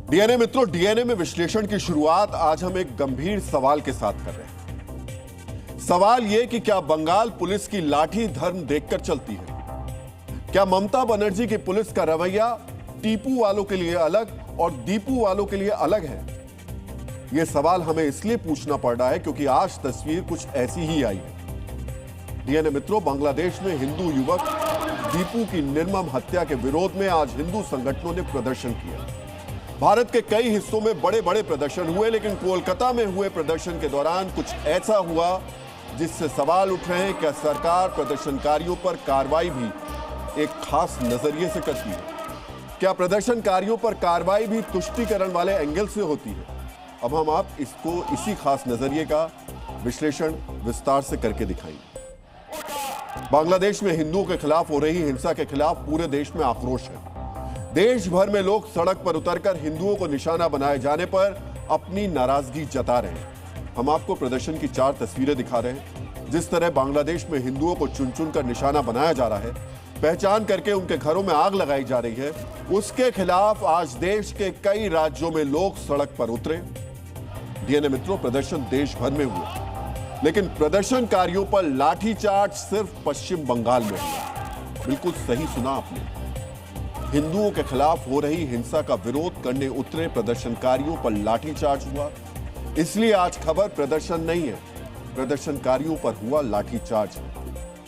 DNA मित्रों, DNA में विश्लेषण की शुरुआत आज हम एक गंभीर सवाल के साथ कर रहे हैं। सवाल यह कि क्या बंगाल पुलिस की लाठी धर्म देखकर चलती है? क्या ममता बनर्जी की पुलिस का रवैया टीपू वालों के लिए अलग और दीपू वालों के लिए अलग है? यह सवाल हमें इसलिए पूछना पड़ रहा है क्योंकि आज तस्वीर कुछ ऐसी ही आई है। डीएनए मित्रों, बांग्लादेश में हिंदू युवक दीपू की निर्मम हत्या के विरोध में आज हिंदू संगठनों ने प्रदर्शन किया। भारत के कई हिस्सों में बड़े बड़े प्रदर्शन हुए, लेकिन कोलकाता में हुए प्रदर्शन के दौरान कुछ ऐसा हुआ जिससे सवाल उठ रहे हैं, क्या सरकार प्रदर्शनकारियों पर कार्रवाई भी एक खास नजरिए से करती है? क्या प्रदर्शनकारियों पर कार्रवाई भी तुष्टीकरण वाले एंगल से होती है? अब हम आप इसको इसी खास नजरिए का विश्लेषण विस्तार से करके दिखाएंगे। बांग्लादेश में हिंदुओं के खिलाफ हो रही हिंसा के खिलाफ पूरे देश में आक्रोश है। देश भर में लोग सड़क पर उतरकर हिंदुओं को निशाना बनाए जाने पर अपनी नाराजगी जता रहे हैं। हम आपको प्रदर्शन की 4 तस्वीरें दिखा रहे हैं। जिस तरह बांग्लादेश में हिंदुओं को चुन चुन कर निशाना बनाया जा रहा है, पहचान करके उनके घरों में आग लगाई जा रही है, उसके खिलाफ आज देश के कई राज्यों में लोग सड़क पर उतरे। डीएनए मित्रों, प्रदर्शन देश भर में हुए, लेकिन प्रदर्शनकारियों पर लाठीचार्ज सिर्फ पश्चिम बंगाल में हुआ। बिल्कुल सही सुना आपने। हिंदुओं के खिलाफ हो रही हिंसा का विरोध करने उतरे प्रदर्शनकारियों पर लाठीचार्ज हुआ। इसलिए आज खबर प्रदर्शन नहीं है, प्रदर्शनकारियों पर हुआ लाठीचार्ज।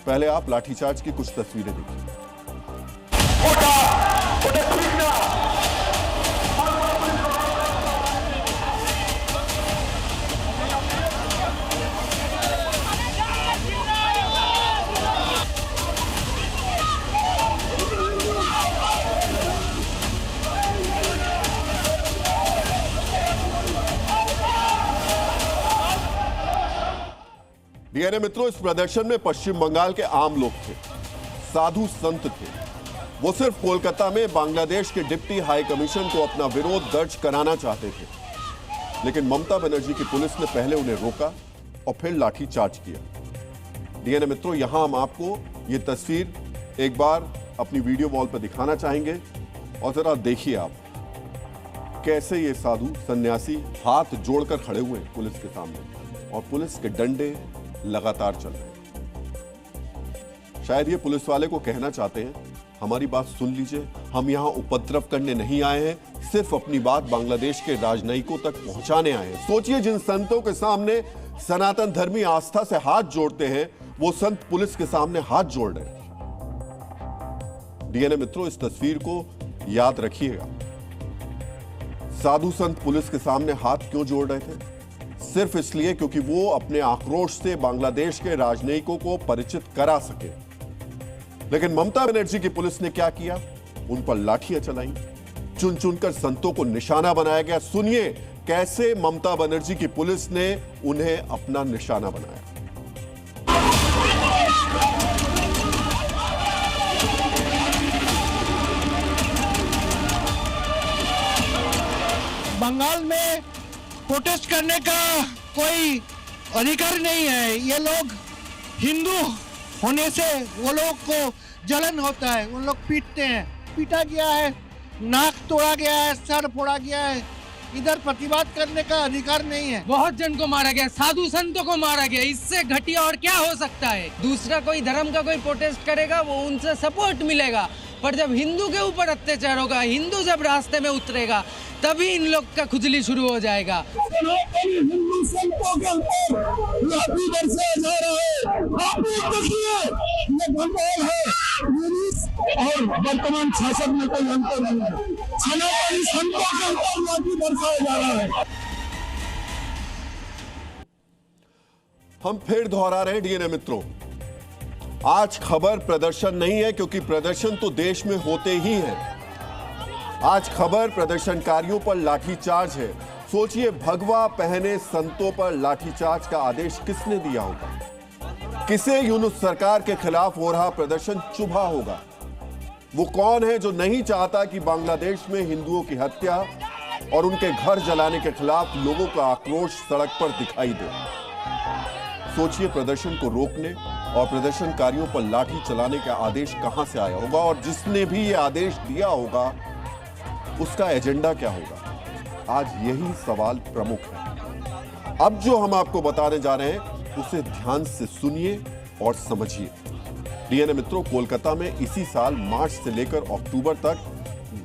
पहले आप लाठीचार्ज की कुछ तस्वीरें देखिए। डीएनए मित्रों, इस प्रदर्शन में पश्चिम बंगाल के आम लोग थे, साधु संत थे। वो सिर्फ कोलकाता में बांग्लादेश के डिप्टी हाई कमीशन को अपना विरोध दर्ज कराना चाहते थे, लेकिन ममता बनर्जी की पुलिस ने पहले उन्हें रोका और फिर लाठीचार्ज किया। डीएनए मित्रों, यहां हम आपको ये तस्वीर एक बार अपनी वीडियो वॉल पर दिखाना चाहेंगे और जरा देखिए आप कैसे ये साधु सन्यासी हाथ जोड़कर खड़े हुए हैं पुलिस के सामने और पुलिस के डंडे लगातार चल रहे हैं। शायद ये पुलिस वाले को कहना चाहते हैं, हमारी बात सुन लीजिए, हम यहां उपद्रव करने नहीं आए हैं, सिर्फ अपनी बात बांग्लादेश के राजनयिकों तक पहुंचाने आए हैं। सोचिए, जिन संतों के सामने सनातन धर्मी आस्था से हाथ जोड़ते हैं, वो संत पुलिस के सामने हाथ जोड़ रहे हैं। डीएनए मित्रों, इस तस्वीर को याद रखिएगा। साधु संत पुलिस के सामने हाथ क्यों जोड़ रहे थे? सिर्फ इसलिए क्योंकि वो अपने आक्रोश से बांग्लादेश के राजनयिकों को परिचित करा सके। लेकिन ममता बनर्जी की पुलिस ने क्या किया? उन पर लाठियां चलाई, चुन चुनकर संतों को निशाना बनाया गया। सुनिए कैसे ममता बनर्जी की पुलिस ने उन्हें अपना निशाना बनाया। बंगाल में प्रोटेस्ट करने का कोई अधिकार नहीं है। ये लोग हिंदू होने से वो लोग को जलन होता है, उन लोग पीटते हैं। पीटा गया है, नाक तोड़ा गया है, सर फोड़ा गया है। इधर प्रतिवाद करने का अधिकार नहीं है। बहुत जन को मारा गया, साधु संतों को मारा गया। इससे घटिया और क्या हो सकता है? दूसरा कोई धर्म का कोई प्रोटेस्ट करेगा, वो उनसे सपोर्ट मिलेगा, पर जब हिंदू के ऊपर अत्याचार होगा, हिंदू जब रास्ते में उतरेगा, तभी इन लोग का खुजली शुरू हो जाएगा। हिंदू संतों के ऊपर लाठी बरसाया जा रहा है। आप देखिए, ये बंगाल है, और वर्तमान शासक में कोई अंतर नहीं है। सनातनी संतों के ऊपर लाठी बरसाया जा रहा है। हम फिर दोहरा रहे हैं डीएनए मित्रों, आज खबर प्रदर्शन नहीं है, क्योंकि प्रदर्शन तो देश में होते ही हैं। आज खबर प्रदर्शनकारियों पर लाठीचार्ज है। सोचिए, भगवा पहने संतों पर लाठीचार्ज का आदेश किसने दिया होगा? किसे यूनुस सरकार के खिलाफ हो रहा प्रदर्शन चुभा होगा? वो कौन है जो नहीं चाहता कि बांग्लादेश में हिंदुओं की हत्या और उनके घर जलाने के खिलाफ लोगों का आक्रोश सड़क पर दिखाई दे? सोचिए, प्रदर्शन को रोकने और प्रदर्शनकारियों पर लाठी चलाने का आदेश कहां से आया होगा, और जिसने भी यह आदेश दिया होगा उसका एजेंडा क्या होगा? आज यही सवाल प्रमुख है। अब जो हम आपको बताने जा रहे हैं उसे ध्यान से सुनिए और समझिए। डीएनए मित्रों, कोलकाता में इसी साल मार्च से लेकर अक्टूबर तक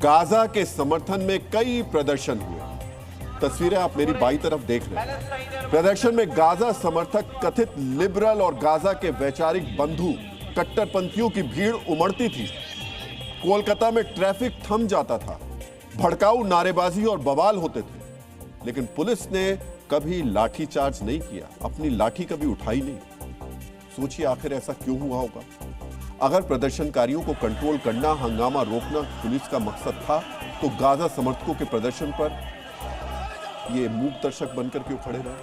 गाजा के समर्थन में कई प्रदर्शन हुए। तस्वीरें आप मेरी बाईं तरफ देख रहे हैं। प्रदर्शन में गाजा समर्थक, कथित लिबरल और गाजा के वैचारिक बंधु कट्टरपंथियों की भीड़ उमड़ती थी। कोलकाता में ट्रैफिक थम जाता था, भड़काऊ नारेबाजी और बवाल होते थे, लेकिन पुलिस ने कभी लाठीचार्ज नहीं किया, अपनी लाठी कभी उठाई नहीं। सोचिए आखिर ऐसा क्यों हुआ होगा? अगर प्रदर्शनकारियों को कंट्रोल करना, हंगामा रोकना पुलिस का मकसद था, तो गाजा समर्थकों के प्रदर्शन पर ये मूक दर्शक बनकर क्यों खड़े रहे?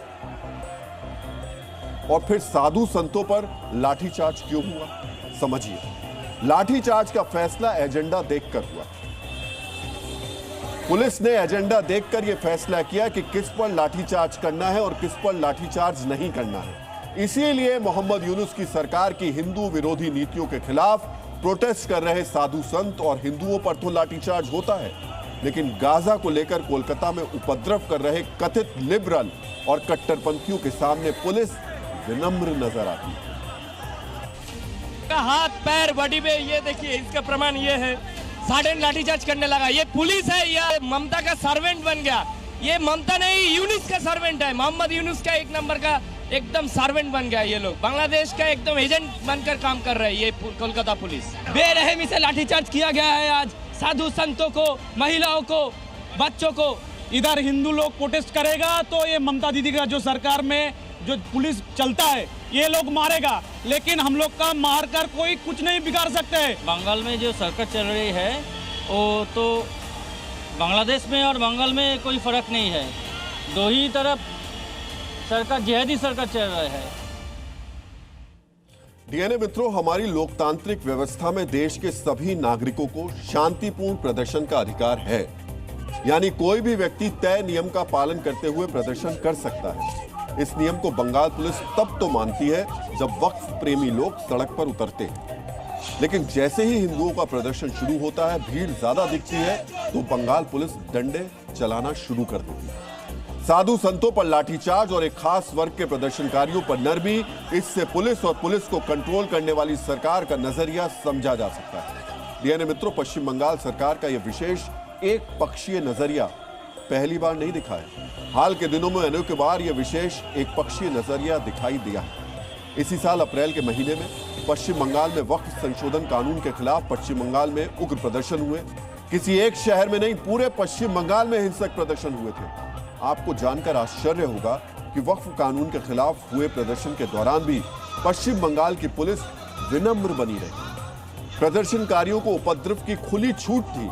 और फिर साधु संतों पर लाठीचार्ज क्यों हुआ? समझिए। लाठीचार्ज का फैसला एजेंडा देखकर हुआ। पुलिस ने एजेंडा देखकर यह फैसला किया कि किस पर लाठीचार्ज करना है और किस पर लाठीचार्ज नहीं करना है। इसीलिए मोहम्मद यूनुस की सरकार की हिंदू विरोधी नीतियों के खिलाफ प्रोटेस्ट कर रहे साधु संत और हिंदुओं पर तो लाठीचार्ज होता है, लेकिन गाजा को लेकर कोलकाता में उपद्रव कर रहे कथित लिबरल और कट्टरपंथियों के सामने पुलिस विनम्र नजर आती है। का हाथ पैर बॉडी पे ये देखिए, इसका प्रमाण ये है। सडन लाठीचार्ज करने लगा। ये पुलिस है या ममता का सर्वेंट बन गया? ये ममता नहीं, यूनुस का सर्वेंट है। मोहम्मद यूनुस का एक नंबर का एकदम सर्वेंट बन गया। ये लोग बांग्लादेश का एकदम एजेंट बनकर काम कर रहे हैं। ये कोलकाता पुलिस बेरहमी से लाठीचार्ज किया गया है आज साधु संतों को, महिलाओं को, बच्चों को। इधर हिंदू लोग प्रोटेस्ट करेगा तो ये ममता दीदी का जो सरकार में जो पुलिस चलता है ये लोग मारेगा, लेकिन हम लोग का मार कर कोई कुछ नहीं बिगाड़ सकते। बंगाल में जो सरकार चल रही है वो तो बांग्लादेश में और बंगाल में कोई फर्क नहीं है। दो ही तरफ सरकार, जिहादी सरकार चल रहा है। डीएनए मित्रों, हमारी लोकतांत्रिक व्यवस्था में देश के सभी नागरिकों को शांतिपूर्ण प्रदर्शन का अधिकार है। यानी कोई भी व्यक्ति तय नियम का पालन करते हुए प्रदर्शन कर सकता है। इस नियम को बंगाल पुलिस तब तो मानती है जब वक्फ प्रेमी लोग सड़क पर उतरते हैं, लेकिन जैसे ही हिंदुओं का प्रदर्शन शुरू होता है, भीड़ ज्यादा दिखती है, तो बंगाल पुलिस डंडे चलाना शुरू कर देती है। साधु संतों पर लाठीचार्ज और एक खास वर्ग के प्रदर्शनकारियों पर नरमी, इससे पुलिस और पुलिस को कंट्रोल करने वाली सरकार का नजरिया समझा जा सकता है। डीएनए मित्रों, पश्चिम बंगाल सरकार का यह विशेष एक पक्षीय नजरिया पहली बार नहीं दिखा है। हाल के दिनों में अनेक बार यह विशेष एक पक्षीय नजरिया दिखाई दिया है। इसी साल अप्रैल के महीने में पश्चिम बंगाल में वक्फ संशोधन कानून के खिलाफ पश्चिम बंगाल में उग्र प्रदर्शन हुए। किसी एक शहर में नहीं, पूरे पश्चिम बंगाल में हिंसक प्रदर्शन हुए थे। आपको जानकर आश्चर्य होगा कि वक्फ कानून के खिलाफ हुए प्रदर्शन के दौरान भी पश्चिम बंगाल की पुलिस विनम्र बनी रही। प्रदर्शनकारियों को उपद्रव की खुली छूट थी,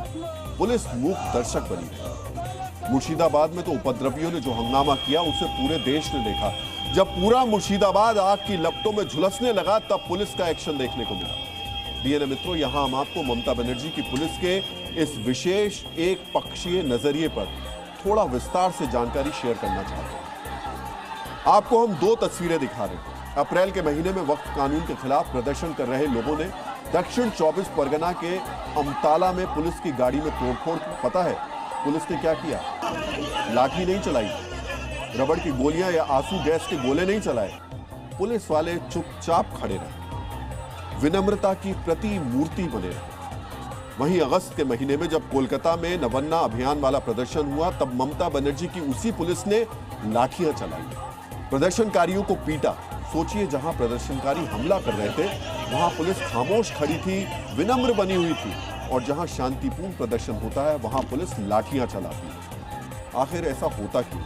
पुलिस मूक दर्शक बनी रही। मुर्शिदाबाद में तो उपद्रवियों ने जो हंगामा किया उसे पूरे देश ने देखा। जब पूरा मुर्शिदाबाद आग की लपटों में झुलसने लगा, तब पुलिस का एक्शन देखने को मिला। डीएनए मित्रों, यहां हम आपको ममता बनर्जी की पुलिस के इस विशेष एक पक्षीय नजरिए पर थोड़ा विस्तार से जानकारी शेयर करना चाहते हैं। आपको हम दो तस्वीरें दिखा रहे हैं। अप्रैल के महीने में वक्फ कानून के खिलाफ प्रदर्शन कर रहे लोगों ने दक्षिण 24 परगना के अमताला में पुलिस की गाड़ी में तोड़फोड़ की। पता है पुलिस ने क्या किया? लाठी नहीं चलाई, रबड़ की गोलियां या आंसू गैस के गोले नहीं चलाए। पुलिस वाले चुपचाप खड़े रहे, विनम्रता की प्रतिमूर्ति बने रहे। वहीं अगस्त के महीने में जब कोलकाता में नवन्ना अभियान वाला प्रदर्शन हुआ, तब ममता बनर्जी की उसी पुलिस ने लाठियां चलाई, प्रदर्शनकारियों को पीटा। सोचिए, जहां प्रदर्शनकारी हमला कर रहे थे वहां पुलिस खामोश खड़ी थी, विनम्र बनी हुई थी, और जहां शांतिपूर्ण प्रदर्शन होता है वहां पुलिस लाठियां चलाती है। आखिर ऐसा होता क्यों?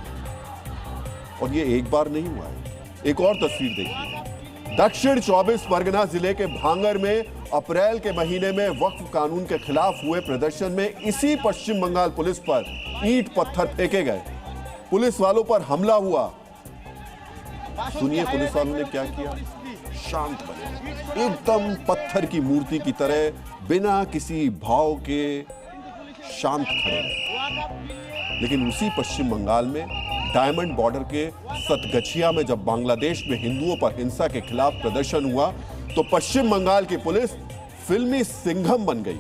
और ये एक बार नहीं हुआ है। एक और तस्वीर देखिए। दक्षिण 24 परगना जिले के भांगर में अप्रैल के महीने में वक्फ कानून के खिलाफ हुए प्रदर्शन में इसी पश्चिम बंगाल पुलिस पर ईंट पत्थर फेंके गए, पुलिस वालों पर हमला हुआ। सुनिए पुलिस वालों ने क्या किया। शांत बने, एकदम पत्थर की मूर्ति की तरह बिना किसी भाव के शांत खड़े रहे। लेकिन उसी पश्चिम बंगाल में डायमंड बॉर्डर के सतगछिया में जब बांग्लादेश में हिंदुओं पर हिंसा के खिलाफ प्रदर्शन हुआ, तो पश्चिम बंगाल की पुलिस फिल्मी सिंघम बन गई,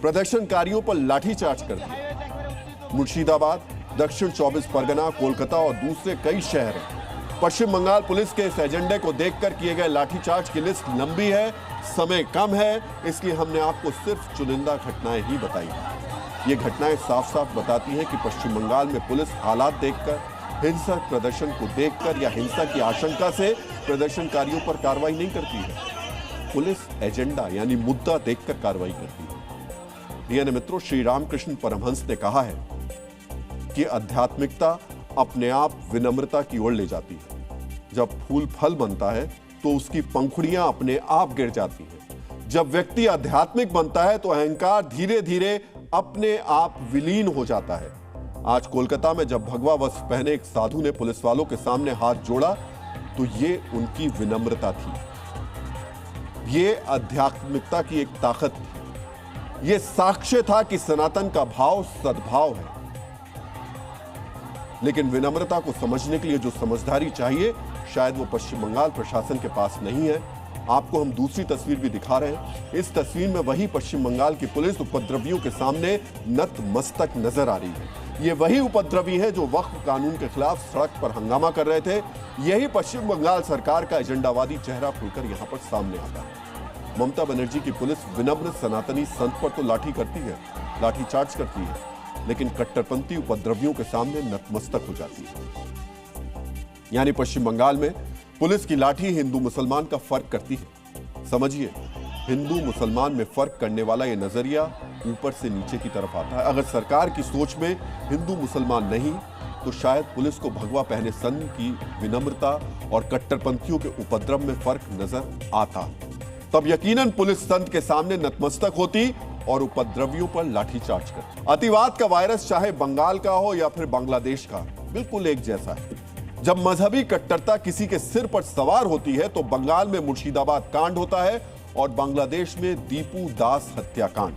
प्रदर्शनकारियों पर लाठीचार्ज कर दिया। मुर्शिदाबाद, दक्षिण 24 परगना, कोलकाता और दूसरे कई शहर हैं। पश्चिम बंगाल पुलिस के इस एजेंडे को देखकर किए गए लाठीचार्ज की लिस्ट लंबी है, समय कम है, इसलिए हमने आपको सिर्फ चुनिंदा घटनाएं ही बताई। ये घटनाएं साफ साफ बताती हैं कि पश्चिम बंगाल में पुलिस हालात देखकर, हिंसक प्रदर्शन को देखकर या हिंसा की आशंका से प्रदर्शनकारियों पर कार्रवाई नहीं करती है। पुलिस एजेंडा यानी मुद्दा देखकर कार्रवाई करती है। डीएनए मित्रों, श्री रामकृष्ण परमहंस ने कहा है कि आध्यात्मिकता अपने आप विनम्रता की ओर ले जाती है। जब फूल फल बनता है तो उसकी पंखुड़ियां अपने आप गिर जाती हैं। जब व्यक्ति आध्यात्मिक बनता है तो अहंकार धीरे धीरे अपने आप विलीन हो जाता है। आज कोलकाता में जब भगवा वस्त्र पहने एक साधु ने पुलिस वालों के सामने हाथ जोड़ा तो ये उनकी विनम्रता थी, ये आध्यात्मिकता की एक ताकत थी, ये साक्ष्य था कि सनातन का भाव सद्भाव है। लेकिन विनम्रता को समझने के लिए जो समझदारी चाहिए, शायद वो पश्चिम बंगाल प्रशासन के पास नहीं है। आपको हम दूसरी तस्वीर भी दिखा रहे हैं। इस तस्वीर में वही पश्चिम बंगाल की पुलिस उपद्रवियों के सामने नतमस्तक नजर आ रही है। ये वही उपद्रवी हैं जो वक्फ कानून के खिलाफ सड़क पर हंगामा कर रहे थे। यही पश्चिम बंगाल सरकार का एजेंडावादी चेहरा खुलकर यहां पर सामने आता है। ममता बनर्जी की पुलिस विनम्र सनातनी संत पर तो लाठी करती है, लाठीचार्ज करती है, लेकिन कट्टरपंथी उपद्रवियों के सामने नतमस्तक हो जाती है। यानी पश्चिम बंगाल में पुलिस की लाठी हिंदू मुसलमान का फर्क करती है। समझिए, हिंदू मुसलमान में फर्क करने वाला यह नजरिया ऊपर से नीचे की तरफ आता है। अगर सरकार की सोच में हिंदू मुसलमान नहीं तो शायद पुलिस को भगवा पहने संत की विनम्रता और कट्टरपंथियों के उपद्रव में फर्क नजर आता। तब यकीनन पुलिस संत के सामने नतमस्तक होती और उपद्रवियों पर लाठीचार्ज करती। अतिवाद का वायरस चाहे बंगाल का हो या फिर बांग्लादेश का, बिल्कुल एक जैसा है। जब मजहबी कट्टरता किसी के सिर पर सवार होती है तो बंगाल में मुर्शिदाबाद कांड होता है और बांग्लादेश में दीपू दास हत्याकांड।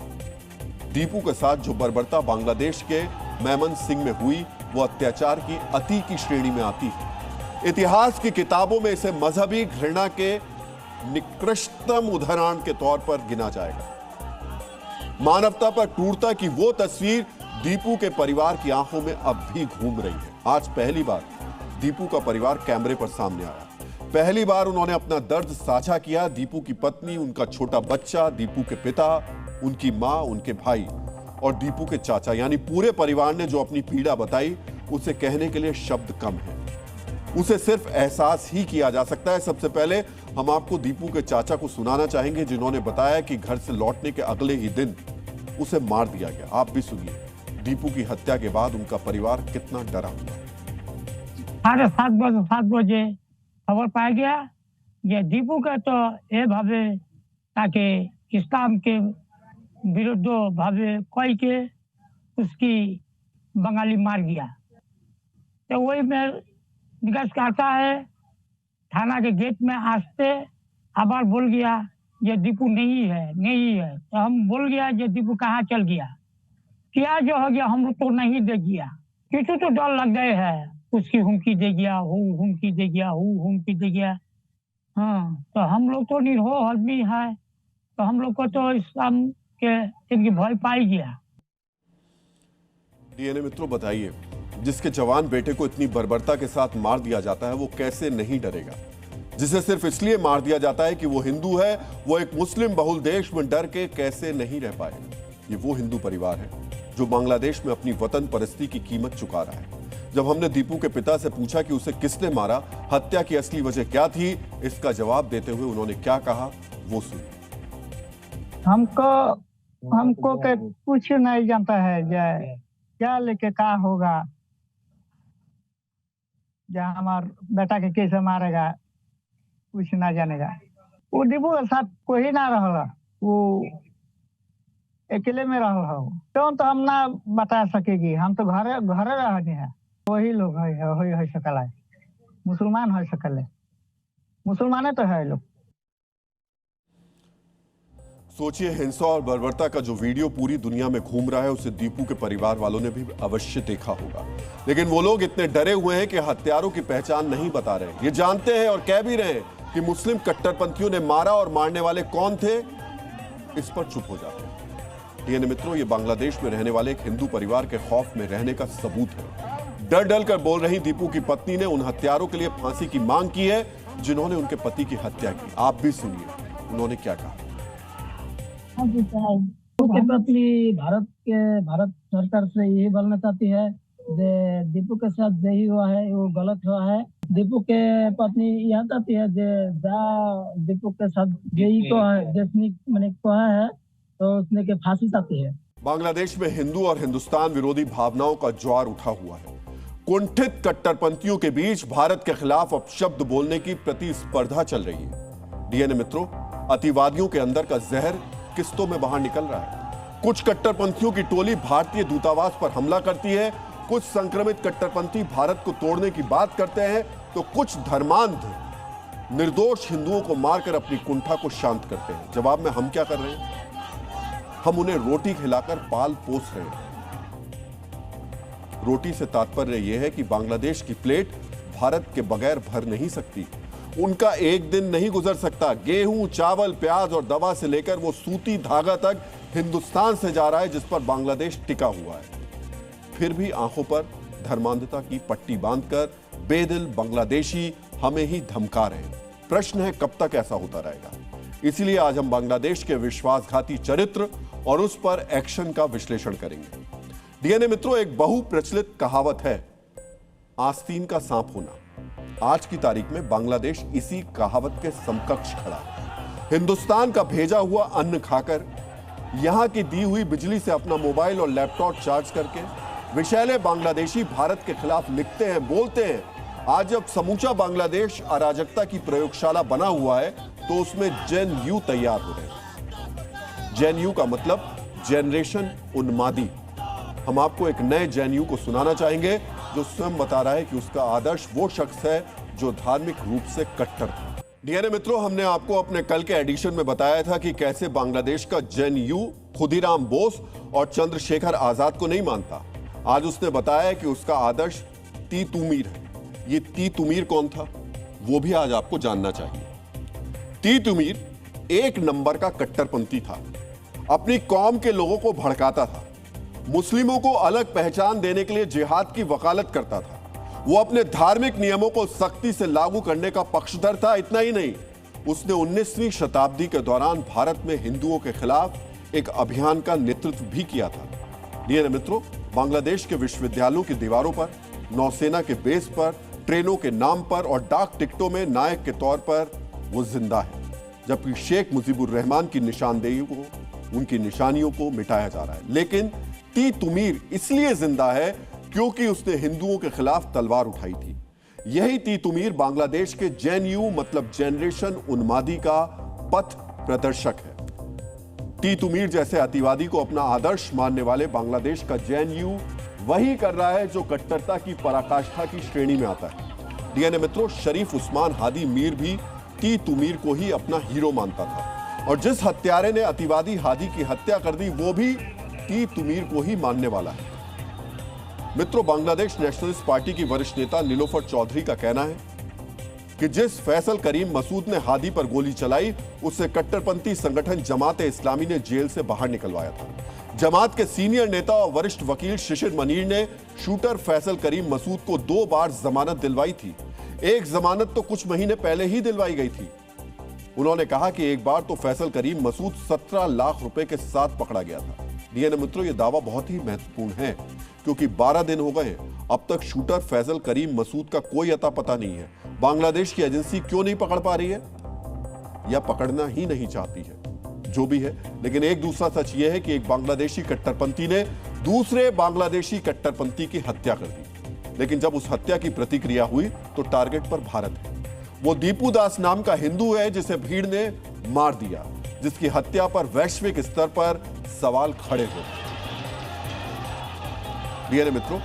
दीपू के साथ जो बर्बरता बांग्लादेश के मेमन सिंह में हुई वो अत्याचार की अति की श्रेणी में आती है। इतिहास की किताबों में इसे मजहबी घृणा के निकृष्टतम उदाहरण के तौर पर गिना जाएगा। मानवता पर क्रूरता की वो तस्वीर दीपू के परिवार की आंखों में अब भी घूम रही है। आज पहली बार दीपू का परिवार कैमरे पर सामने आया। पहली बार उन्होंने अपना दर्द साझा किया। दीपू की पत्नी, उनका छोटा बच्चा, दीपू के पिता, उनकी मां, उनके भाई और दीपू के चाचा, यानी पूरे परिवार ने जो अपनी पीड़ा बताई उसे कहने के लिए शब्द कम है। उसे सिर्फ एहसास ही किया जा सकता है। सबसे पहले हम आपको दीपू के चाचा को सुनाना चाहेंगे, जिन्होंने बताया कि घर से लौटने के अगले ही दिन उसे मार दिया गया। आप भी सुनिए दीपू की हत्या के बाद उनका परिवार कितना डरा हुआ। 7:30 बजे खबर पाया गया ये दीपू का तो ये भावे ताकि इस्लाम के विरुद्ध भावे कोई के उसकी बंगाली मार गया। तो वही में निकास करता है थाना के गेट में आस्ते आबार बोल गया ये दीपू नहीं है। तो हम बोल गया ये दीपू कहाँ चल गया, क्या जो हो गया हम लोग तो नहीं दे गया। किसी तो डर लग गए है, उसकी हुमकी दे गया, हुमकी दे गया। हाँ, तो हम लोग तो निरहो आदमी है, तो हम लोग को तो इस्लाम के इनकी भय पाई गया। डीएनए मित्रों, बताइए, जिसके जवान बेटे को इतनी बर्बरता के साथ मार दिया जाता है वो कैसे नहीं डरेगा? जिसे सिर्फ इसलिए मार दिया जाता है कि वो हिंदू है, वो एक मुस्लिम बहुल देश में डर के कैसे नहीं रह पाएगा? ये वो हिंदू परिवार है जो बांग्लादेश में अपनी वतन परस्ती की कीमत चुका रहा है। जब हमने दीपू के पिता से पूछा कि उसे किसने मारा, हत्या की असली वजह क्या थी, इसका जवाब देते हुए उन्होंने क्या कहा वो सुनिए। हमको के कुछ नहीं जानता है क्या लेके क्या होगा, जहाँ हमार बेटा के कैसे मारेगा कुछ ना जानेगा। वो दीपू के साथ कोई ना रहा, वो अकेले में रहा हो तो हम ना बता सकेगी। हम तो घरे रहने हैं। वही लोग है सकल है, मुसलमान है सकल है, मुसलमाने तो है लोग। सोचिए, हिंसा और बर्बरता का जो वीडियो पूरी दुनिया में घूम रहा है उसे दीपू के परिवार वालों ने भी अवश्य देखा होगा। लेकिन वो लोग इतने डरे हुए हैं कि हत्यारों की पहचान नहीं बता रहे। ये जानते हैं और कह भी रहे हैं कि मुस्लिम कट्टरपंथियों ने मारा और मारने वाले कौन थे, इस पर चुप हो जाते हैं। डीएनए मित्रों, ये बांग्लादेश में रहने वाले एक हिंदू परिवार के खौफ में रहने का सबूत है। डर डर कर बोल रही दीपू की पत्नी ने उन हत्यारों के लिए फांसी की मांग की है जिन्होंने उनके पति की हत्या की। आप भी सुनिए उन्होंने क्या कहा। उनकी पत्नी भारत सरकार से यही बोलना चाहती है कि दीपू के साथ यही हुआ है वो गलत हुआ है। दीपू के पत्नी यह चाहती है दीपू के साथ यही को मैंने कहा है तो उसने के फांसी चाहती है। बांग्लादेश में हिंदू और हिंदुस्तान विरोधी भावनाओं का ज्वार उठा हुआ है। कुंठित कट्टरपंथियों के बीच भारत के खिलाफ अपशब्द बोलने की प्रतिस्पर्धा चल रही है। डीएनए मित्रों, अतिवादियों के अंदर का जहर किस्तों में बाहर निकल रहा है। कुछ कट्टरपंथियों की टोली भारतीय दूतावास पर हमला करती है, कुछ संक्रमित कट्टरपंथी भारत को तोड़ने की बात करते हैं, तो कुछ धर्मांध निर्दोष हिंदुओं को मारकर अपनी कुंठा को शांत करते हैं। जवाब में हम क्या कर रहे हैं? हम उन्हें रोटी खिलाकर पाल पोस रहे हैं। रोटी से तात्पर्य यह है कि बांग्लादेश की प्लेट भारत के बगैर भर नहीं सकती। उनका एक दिन नहीं गुजर सकता। गेहूं, चावल, प्याज और दवा से लेकर वो सूती धागा तक हिंदुस्तान से जा रहा है जिस पर बांग्लादेश टिका हुआ है। फिर भी आंखों पर धर्मांधता की पट्टी बांधकर बेदिल बांग्लादेशी हमें ही धमका रहे हैं। प्रश्न है कब तक ऐसा होता रहेगा? इसीलिए आज हम बांग्लादेश के विश्वासघाती चरित्र और उस पर एक्शन का विश्लेषण करेंगे। डीएनए मित्रों, एक बहुप्रचलित कहावत है, आस्तीन का सांप होना। आज की तारीख में बांग्लादेश इसी कहावत के समकक्ष खड़ा है। हिंदुस्तान का भेजा हुआ अन्न खाकर, यहां की दी हुई बिजली से अपना मोबाइल और लैपटॉप चार्ज करके विषैले बांग्लादेशी भारत के खिलाफ लिखते हैं, बोलते हैं। आज जब समूचा बांग्लादेश अराजकता की प्रयोगशाला बना हुआ है तो उसमें जेन यू तैयार हो रहे हैं। जेन यू का मतलब जनरेशन उन्मादी। हम आपको एक नए जेन यू को सुनाना चाहेंगे जो स्वयं बता रहा है कि उसका आदर्श वो शख्स है जो धार्मिक रूप से कट्टर था। डीएनए मित्रों, हमने आपको अपने कल के एडिशन में बताया था कि कैसे बांग्लादेश का जेन यू खुदीराम बोस और चंद्रशेखर आजाद को नहीं मानता। आज उसने बताया कि उसका आदर्श ती तुमीर है। ये ती तुमीर कौन था वो भी आज आपको जानना चाहिए। ती तुमीर एक नंबर का कट्टरपंथी था। अपनी कौम के लोगों को भड़काता था। मुस्लिमों को अलग पहचान देने के लिए जिहाद की वकालत करता था। वो अपने धार्मिक नियमों को सख्ती से लागू करने का पक्षधर था। इतना ही नहीं, उसने 19वीं शताब्दी के दौरान भारत में हिंदुओं के खिलाफ एक अभियान का नेतृत्व भी किया था। डीएनए मित्रों, बांग्लादेश के विश्वविद्यालयों की दीवारों पर, नौसेना के बेस पर, ट्रेनों के नाम पर और डाक टिकटों में नायक के तौर पर वो जिंदा है, जबकि शेख मुजीबुर रहमान की निशानदेही को, उनकी निशानियों को मिटाया जा रहा है। लेकिन ती तुमीर इसलिए जिंदा है क्योंकि उसने हिंदुओं के खिलाफ तलवार उठाई थी। यही ती तुमीर बांग्लादेश के जेएनयू मतलब जनरेशन उन्मादी का पथ प्रदर्शक है। ती तुमीर जैसे अतिवादी को अपना आदर्श मानने वाले बांग्लादेश का जेएनयू वही कर रहा है जो कट्टरता की पराकाष्ठा की श्रेणी में आता है। डीएनए मित्रों, शरीफ उस्मान हादी मीर भी ती तुमीर को ही अपना हीरो मानता था और जिस हत्यारे ने अतिवादी हादी की हत्या कर दी वो भी ती तुमीर को ही मानने वाला है। मित्रों, बांग्लादेश नेशनलिस्ट पार्टी की वरिष्ठ नेता नीलोफर चौधरी का कहना है कि जिस फैसल करीम मसूद ने हादी पर गोली चलाई उसे कट्टरपंथी संगठन जमात इस्लामी ने जेल से बाहर निकलवाया था। जमात के सीनियर नेता और वरिष्ठ वकील शिशिर मनीर ने शूटर फैसल करीम मसूद को 2 बार जमानत दिलवाई थी। एक जमानत तो कुछ महीने पहले ही दिलवाई गई थी। उन्होंने कहा कि एक बार तो फैसल करीम मसूद 17 लाख रुपए के साथ पकड़ा गया था। डीएनए मित्रों, यह दावा बहुत ही महत्वपूर्ण है क्योंकि 12 दिन हो गए अब तक शूटर फैसल करीम मसूद का कोई अता पता नहीं है। बांग्लादेश की एजेंसी क्यों नहीं पकड़ पा रही है या पकड़ना ही नहीं चाहती है, जो भी है। लेकिन एक दूसरा सच यह है कि एक बांग्लादेशी कट्टरपंथी ने दूसरे बांग्लादेशी कट्टरपंथी की हत्या कर दी। लेकिन जब उस हत्या की प्रतिक्रिया हुई तो टारगेट पर भारत है। वो दीपू दास नाम का हिंदू है जिसे भीड़ ने मार दिया, जिसकी हत्या पर वैश्विक स्तर पर सवाल खड़े हो। डीएनए मित्रों,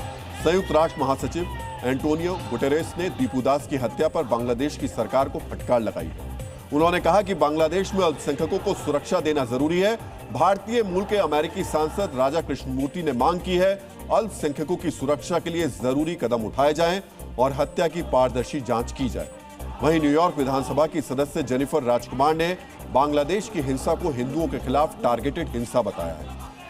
संयुक्त राष्ट्र महासचिव एंटोनियो गुटेरेस ने दीपू दास की हत्या पर बांग्लादेश की सरकार को फटकार लगाई है। उन्होंने कहा कि बांग्लादेश में अल्पसंख्यकों को सुरक्षा देना जरूरी है। भारतीय मूल के अमेरिकी सांसद राजा कृष्णमूर्ति ने मांग की है अल्पसंख्यकों की सुरक्षा के लिए जरूरी कदम उठाए जाएं और हत्या की पारदर्शी जांच की जाए। वहीं न्यूयॉर्क विधानसभा की सदस्य जेनिफर राजकुमार ने बांग्लादेश की हिंसा को हिंदुओं के खिलाफ टारगेटेड हिंसा बताया है।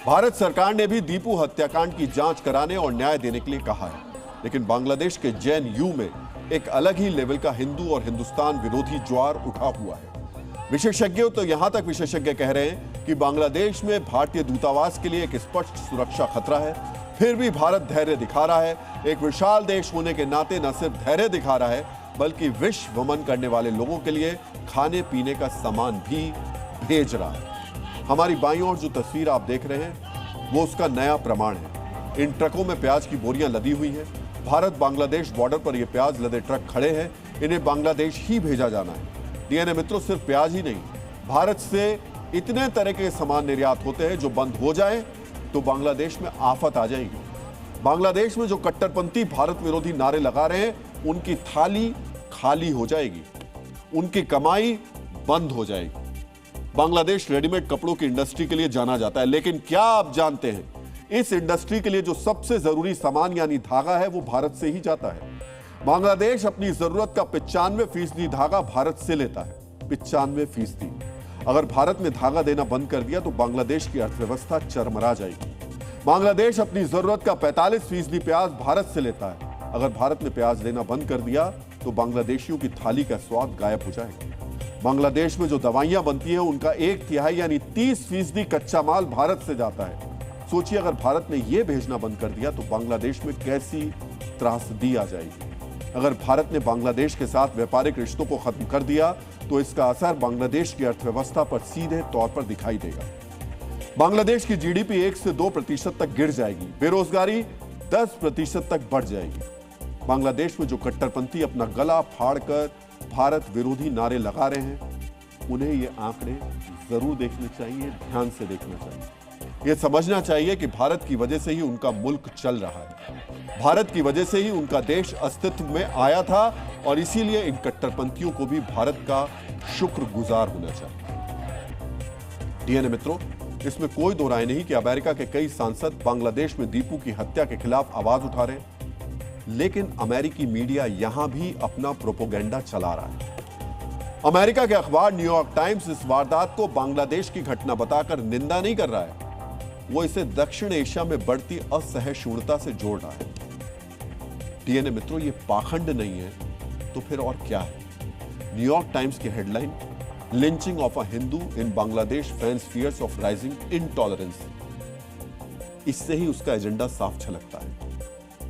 भारत सरकार ने भी दीपू हत्याकांड की जांच कराने और न्याय देने के लिए कहा है, लेकिन बांग्लादेश के जेएनयू में एक अलग ही लेवल का हिंदू और हिंदुस्तान विरोधी ज्वार उठा हुआ है। विशेषज्ञ तो यहां तक विशेषज्ञ कह रहे हैं कि बांग्लादेश में भारतीय दूतावास के लिए एक स्पष्ट सुरक्षा खतरा है। फिर भी भारत धैर्य दिखा रहा है। एक विशाल देश होने के नाते न सिर्फ धैर्य दिखा रहा है, बल्कि विष वमन करने वाले लोगों के लिए खाने पीने का सामान भी भेज रहा है। हमारी बाईं ओर जो तस्वीर आप देख रहे हैं वो उसका नया प्रमाण है। इन ट्रकों में प्याज की बोरियां लदी हुई हैं। भारत बांग्लादेश बॉर्डर पर ये प्याज लदे ट्रक खड़े हैं। इन्हें बांग्लादेश ही भेजा जाना है। डीएनए मित्रों, सिर्फ प्याज ही नहीं, भारत से इतने तरह के सामान निर्यात होते हैं जो बंद हो जाए तो बांग्लादेश में आफत आ जाएगी। बांग्लादेश में जो कट्टरपंथी भारत विरोधी नारे लगा रहे हैं उनकी थाली खाली हो जाएगी, उनकी कमाई बंद हो जाएगी। बांग्लादेश रेडीमेड कपड़ों की इंडस्ट्री के लिए जाना जाता है, लेकिन क्या आप जानते हैं इस इंडस्ट्री के लिए जो सबसे जरूरी सामान यानी धागा है वो भारत से ही जाता है। बांग्लादेश अपनी जरूरत का 95% धागा भारत से लेता है। 95%। अगर भारत ने धागा देना बंद कर दिया तो बांग्लादेश की अर्थव्यवस्था चरमरा जाएगी। बांग्लादेश अपनी जरूरत का 45% प्याज भारत से लेता है। अगर भारत ने प्याज देना बंद कर दिया तो बांग्लादेशियों की थाली का स्वाद गायब हो जाएगा। बांग्लादेश में जो दवाइयां बनती हैं उनका 1/3 यानी 30% कच्चा माल भारत से जाता है। सोचिए अगर भारत ने यह भेजना बंद कर दिया तो बांग्लादेश में कैसी त्रासदी आ जाएगी। अगर भारत ने बांग्लादेश के साथ व्यापारिक रिश्तों को खत्म कर दिया तो इसका असर बांग्लादेश की अर्थव्यवस्था पर सीधे तौर पर दिखाई देगा। बांग्लादेश की जीडीपी 1 से 2% तक गिर जाएगी। बेरोजगारी 10% तक बढ़ जाएगी। बांग्लादेश में जो कट्टरपंथी अपना गला फाड़कर भारत विरोधी नारे लगा रहे हैं उन्हें ये आंकड़े जरूर देखने चाहिए, ध्यान से देखना चाहिए। ये समझना चाहिए कि भारत की वजह से ही उनका मुल्क चल रहा है। भारत की वजह से ही उनका देश अस्तित्व में आया था और इसीलिए इन कट्टरपंथियों को भी भारत का शुक्रगुजार होना चाहिए। डीएनए मित्रों, इसमें कोई दो राय नहीं कि अमेरिका के कई सांसद बांग्लादेश में दीपू की हत्या के खिलाफ आवाज उठा रहे हैं, लेकिन अमेरिकी मीडिया यहां भी अपना प्रोपोगेंडा चला रहा है। अमेरिका के अखबार न्यूयॉर्क टाइम्स इस वारदात को बांग्लादेश की घटना बताकर निंदा नहीं कर रहा है, वो इसे दक्षिण एशिया में बढ़ती असहिष्णुता से जोड़ रहा है। डीएनए मित्रों, ये पाखंड नहीं है तो फिर और क्या है? न्यूयॉर्क टाइम्स की headline, lynching of a Hindu in Bangladesh fans fears of rising intolerance. इससे ही उसका एजेंडा साफ झलकता है।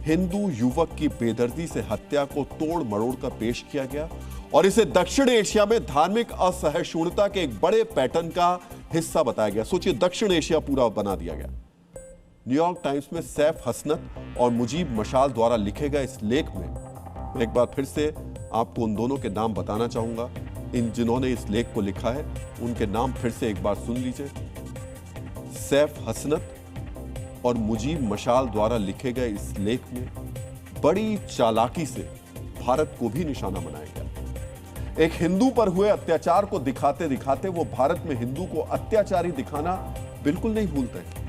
हिंदू युवक की बेदर्दी से हत्या को तोड़ मरोड़ कर पेश किया गया और इसे दक्षिण एशिया में धार्मिक असहिष्णुता के एक बड़े पैटर्न का हिस्सा बताया गया। सोचिए, दक्षिण एशिया पूरा बना दिया गया। न्यूयॉर्क टाइम्स में सैफ हसनत और मुजीब मशाल द्वारा लिखे गए इस लेख में मैं एक बार फिर से आपको उन दोनों के नाम बताना चाहूंगा। इन जिन्होंने इस लेख को लिखा है उनके नाम फिर से एक बार सुन लीजिए। सैफ हसनत और मुजीब मशाल द्वारा लिखे गए इस लेख में बड़ी चालाकी से भारत को भी निशाना बनाया गया। एक हिंदू पर हुए अत्याचार को दिखाते दिखाते वो भारत में हिंदू को अत्याचारी दिखाना बिल्कुल नहीं भूलते।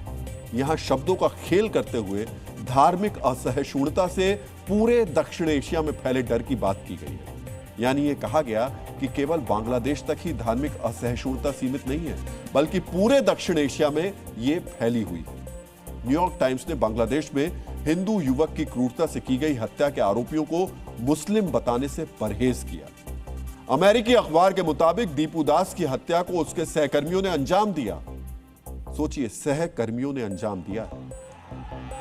यहां शब्दों का खेल करते हुए धार्मिक असहिष्णुता से पूरे दक्षिण एशिया में फैले डर की बात की गई है। यानी ये कहा गया कि केवल बांग्लादेश तक ही धार्मिक असहिष्णुता सीमित नहीं है, बल्कि पूरे दक्षिण एशिया में ये फैली हुई है। न्यूयॉर्क टाइम्स ने बांग्लादेश में हिंदू युवक की क्रूरता से की गई हत्या के आरोपियों को मुस्लिम बताने से परहेज किया। अमेरिकी अखबार के मुताबिक दीपू दास की हत्या को उसके सहकर्मियों ने अंजाम दिया। सोचिए, सहकर्मियों ने अंजाम दिया।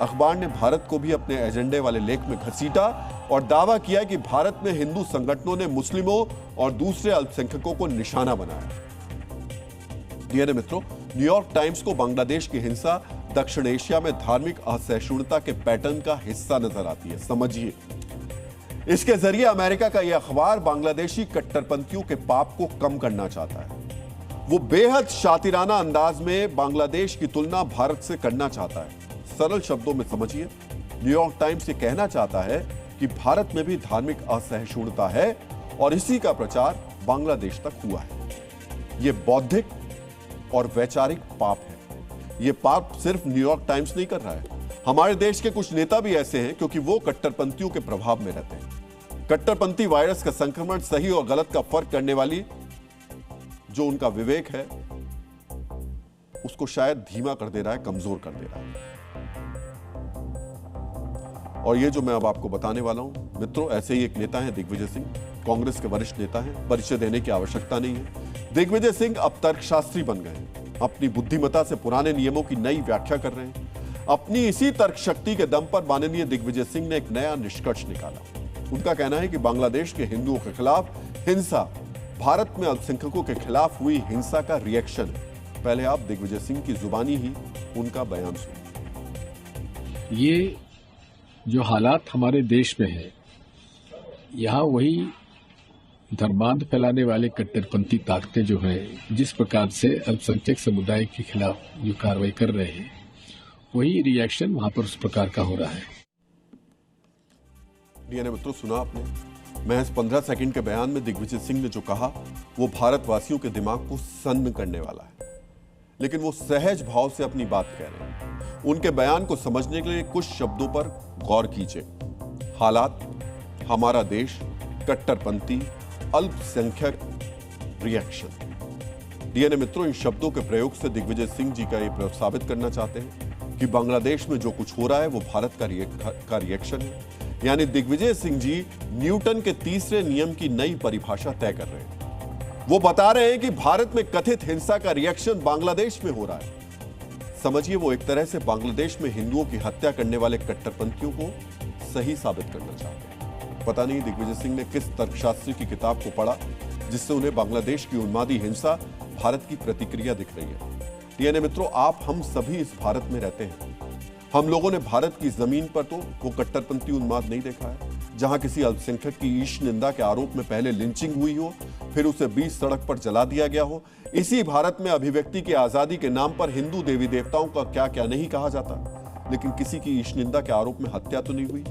अखबार ने भारत को भी अपने एजेंडे वाले लेख में घसीटा और दावा किया कि भारत में हिंदू संगठनों ने मुस्लिमों और दूसरे अल्पसंख्यकों को निशाना बनाया। डीएनए मित्रों, न्यूयॉर्क टाइम्स को बांग्लादेश की हिंसा दक्षिण एशिया में धार्मिक असहिष्णुता के पैटर्न का हिस्सा नजर आती है। समझिए, इसके जरिए अमेरिका का यह अखबार बांग्लादेशी कट्टरपंथियों के पाप को कम करना चाहता है। वो बेहद शातिराना अंदाज में बांग्लादेश की तुलना भारत से करना चाहता है। सरल शब्दों में समझिए, न्यूयॉर्क टाइम्स ये कहना चाहता है कि भारत में भी धार्मिक असहिष्णुता है और इसी का प्रचार बांग्लादेश तक हुआ है। ये बौद्धिक और वैचारिक पाप है। ये पाप सिर्फ न्यूयॉर्क टाइम्स नहीं कर रहा है, हमारे देश के कुछ नेता भी ऐसे हैं क्योंकि वो कट्टरपंथियों के प्रभाव में रहते हैं। कट्टरपंथी वायरस का संक्रमण सही और गलत का फर्क करने वाली जो उनका विवेक है उसको शायद धीमा कर दे रहा है, कमजोर कर दे रहा है। और ये जो मैं अब आपको बताने वाला हूं मित्रों, ऐसे ही एक नेता हैं दिग्विजय सिंह, कांग्रेस के वरिष्ठ नेता हैं, परिचय देने की आवश्यकता नहीं है। दिग्विजय सिंह अब तर्कशास्त्री बन गए हैं, अपनी बुद्धिमत्ता से पुराने नियमों की नई व्याख्या कर रहे हैं। अपनी इसी तर्क शक्ति के दम पर माननीय दिग्विजय सिंह ने एक नया निष्कर्ष निकाला। उनका कहना है कि बांग्लादेश के हिंदुओं के खिलाफ हिंसा भारत में अल्पसंख्यकों के खिलाफ हुई हिंसा का रिएक्शन है। पहले आप दिग्विजय सिंह की जुबानी ही उनका बयान सुनिए। ये जो हालात हमारे देश में है, यहाँ वही धर्मांध फैलाने वाले कट्टरपंथी ताकतें जो हैं, जिस प्रकार से अल्पसंख्यक समुदाय के खिलाफ जो कार्रवाई कर रहे हैं, वही रिएक्शन वहां पर उस प्रकार का हो रहा है। डीएनए मित्रों, सुना आपने महज 15 सेकंड के बयान में दिग्विजय सिंह ने जो कहा वो भारतवासियों के दिमाग को सन्न करने वाला है, लेकिन वो सहज भाव से अपनी बात कह रहे हैं। उनके बयान को समझने के लिए कुछ शब्दों पर गौर कीजिए। हालात, हमारा देश, कट्टरपंथी, अल्पसंख्यक, रिएक्शन। डीएनए मित्रों, इन शब्दों के प्रयोग से दिग्विजय सिंह जी का ये साबित करना चाहते हैं कि बांग्लादेश में जो कुछ हो रहा है वो भारत का रिएक्शन है। यानी दिग्विजय सिंह जी न्यूटन के तीसरे नियम की नई परिभाषा तय कर रहे हैं। वो बता रहे हैं कि भारत में कथित हिंसा का रिएक्शन बांग्लादेश में हो रहा है। समझिए, वो एक तरह से बांग्लादेश में हिंदुओं की हत्या करने वाले कट्टरपंथियों को सही साबित करना चाहते हैं। पता नहीं दिग्विजय सिंह ने किस तर्कशास्त्री की किताब को पढ़ा जिससे उन्हें बांग्लादेश की उन्मादी हिंसा भारत की प्रतिक्रिया दिख रही है। डीएनए मित्रों, आप हम सभी इस भारत में रहते हैं। हम लोगों ने भारत की जमीन पर तो वो कट्टरपंथी उन्माद नहीं देखा है जहां किसी अल्पसंख्यक की ईश निंदा के आरोप में पहले लिंचिंग हुई हो, फिर उसे बीच सड़क पर जला दिया गया हो। इसी भारत में अभिव्यक्ति की आजादी के नाम पर हिंदू देवी देवताओं का क्या क्या नहीं कहा जाता, लेकिन किसी की ईश निंदा के आरोप में हत्या तो नहीं हुई।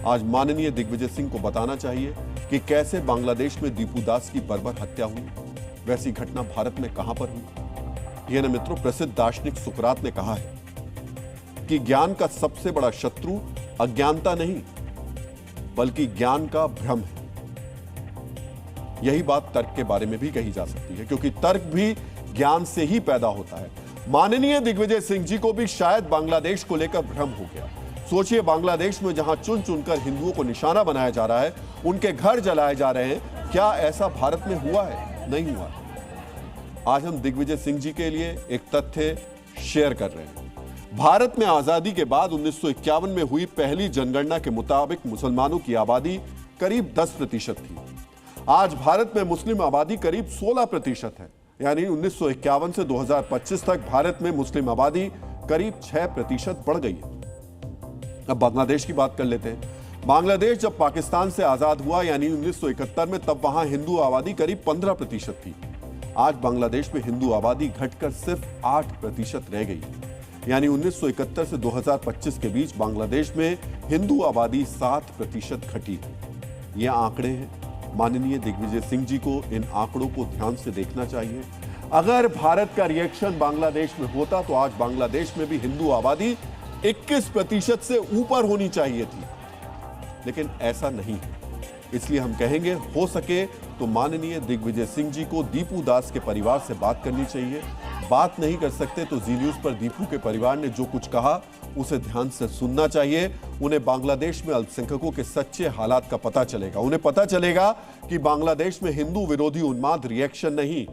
आज माननीय दिग्विजय सिंह को बताना चाहिए कि कैसे बांग्लादेश में दीपू दास की बर्बर हत्या हुई। वैसी घटना भारत में कहां पर हुई? यह न मित्रों, प्रसिद्ध दार्शनिक सुकरात ने कहा है कि ज्ञान का सबसे बड़ा शत्रु अज्ञानता नहीं बल्कि ज्ञान का भ्रम है। यही बात तर्क के बारे में भी कही जा सकती है, क्योंकि तर्क भी ज्ञान से ही पैदा होता है। माननीय दिग्विजय सिंह जी को भी शायद बांग्लादेश को लेकर भ्रम हो गया। सोचिए, बांग्लादेश में जहां चुन चुनकर हिंदुओं को निशाना बनाया जा रहा है, उनके घर जलाए जा रहे हैं, क्या ऐसा भारत में हुआ है? नहीं हुआ। आज हम दिग्विजय सिंह जी के लिए एक तथ्य शेयर कर रहे हैं। भारत में आजादी के बाद 1951 में हुई पहली जनगणना के मुताबिक मुसलमानों की आबादी करीब 10% थी। आज भारत में मुस्लिम आबादी करीब 16% है। यानी 1951 से 2025 तक भारत में मुस्लिम आबादी करीब 6% बढ़ गई है। अब बांग्लादेश की बात कर लेते हैं। बांग्लादेश जब पाकिस्तान से आजाद हुआ यानी 1971 में, तब वहां हिंदू आबादी करीब 15% थी। आज बांग्लादेश में हिंदू आबादी घटकर सिर्फ 8% रह गई। यानी 1971 से 2025 के बीच बांग्लादेश में हिंदू आबादी 7% घटी है। ये आंकड़े हैं। माननीय दिग्विजय सिंह जी को इन आंकड़ों को ध्यान से देखना चाहिए। अगर भारत का रिएक्शन बांग्लादेश में होता तो आज बांग्लादेश में भी हिंदू आबादी 21% से ऊपर होनी चाहिए थी, लेकिन ऐसा नहीं है। इसलिए हम कहेंगे, हो सके तो माननीय दिग्विजय सिंह जी को दीपू दास के परिवार से बात करनी चाहिए। बात नहीं कर सकते तो जी न्यूज पर दीपू के परिवार ने जो कुछ कहा उसे ध्यान से सुनना चाहिए। उन्हें बांग्लादेश में अल्पसंख्यकों के सच्चे हालात का पता चलेगा। उन्हें पता चलेगा कि बांग्लादेश में हिंदू विरोधी उन्माद रिएक्शन नहीं,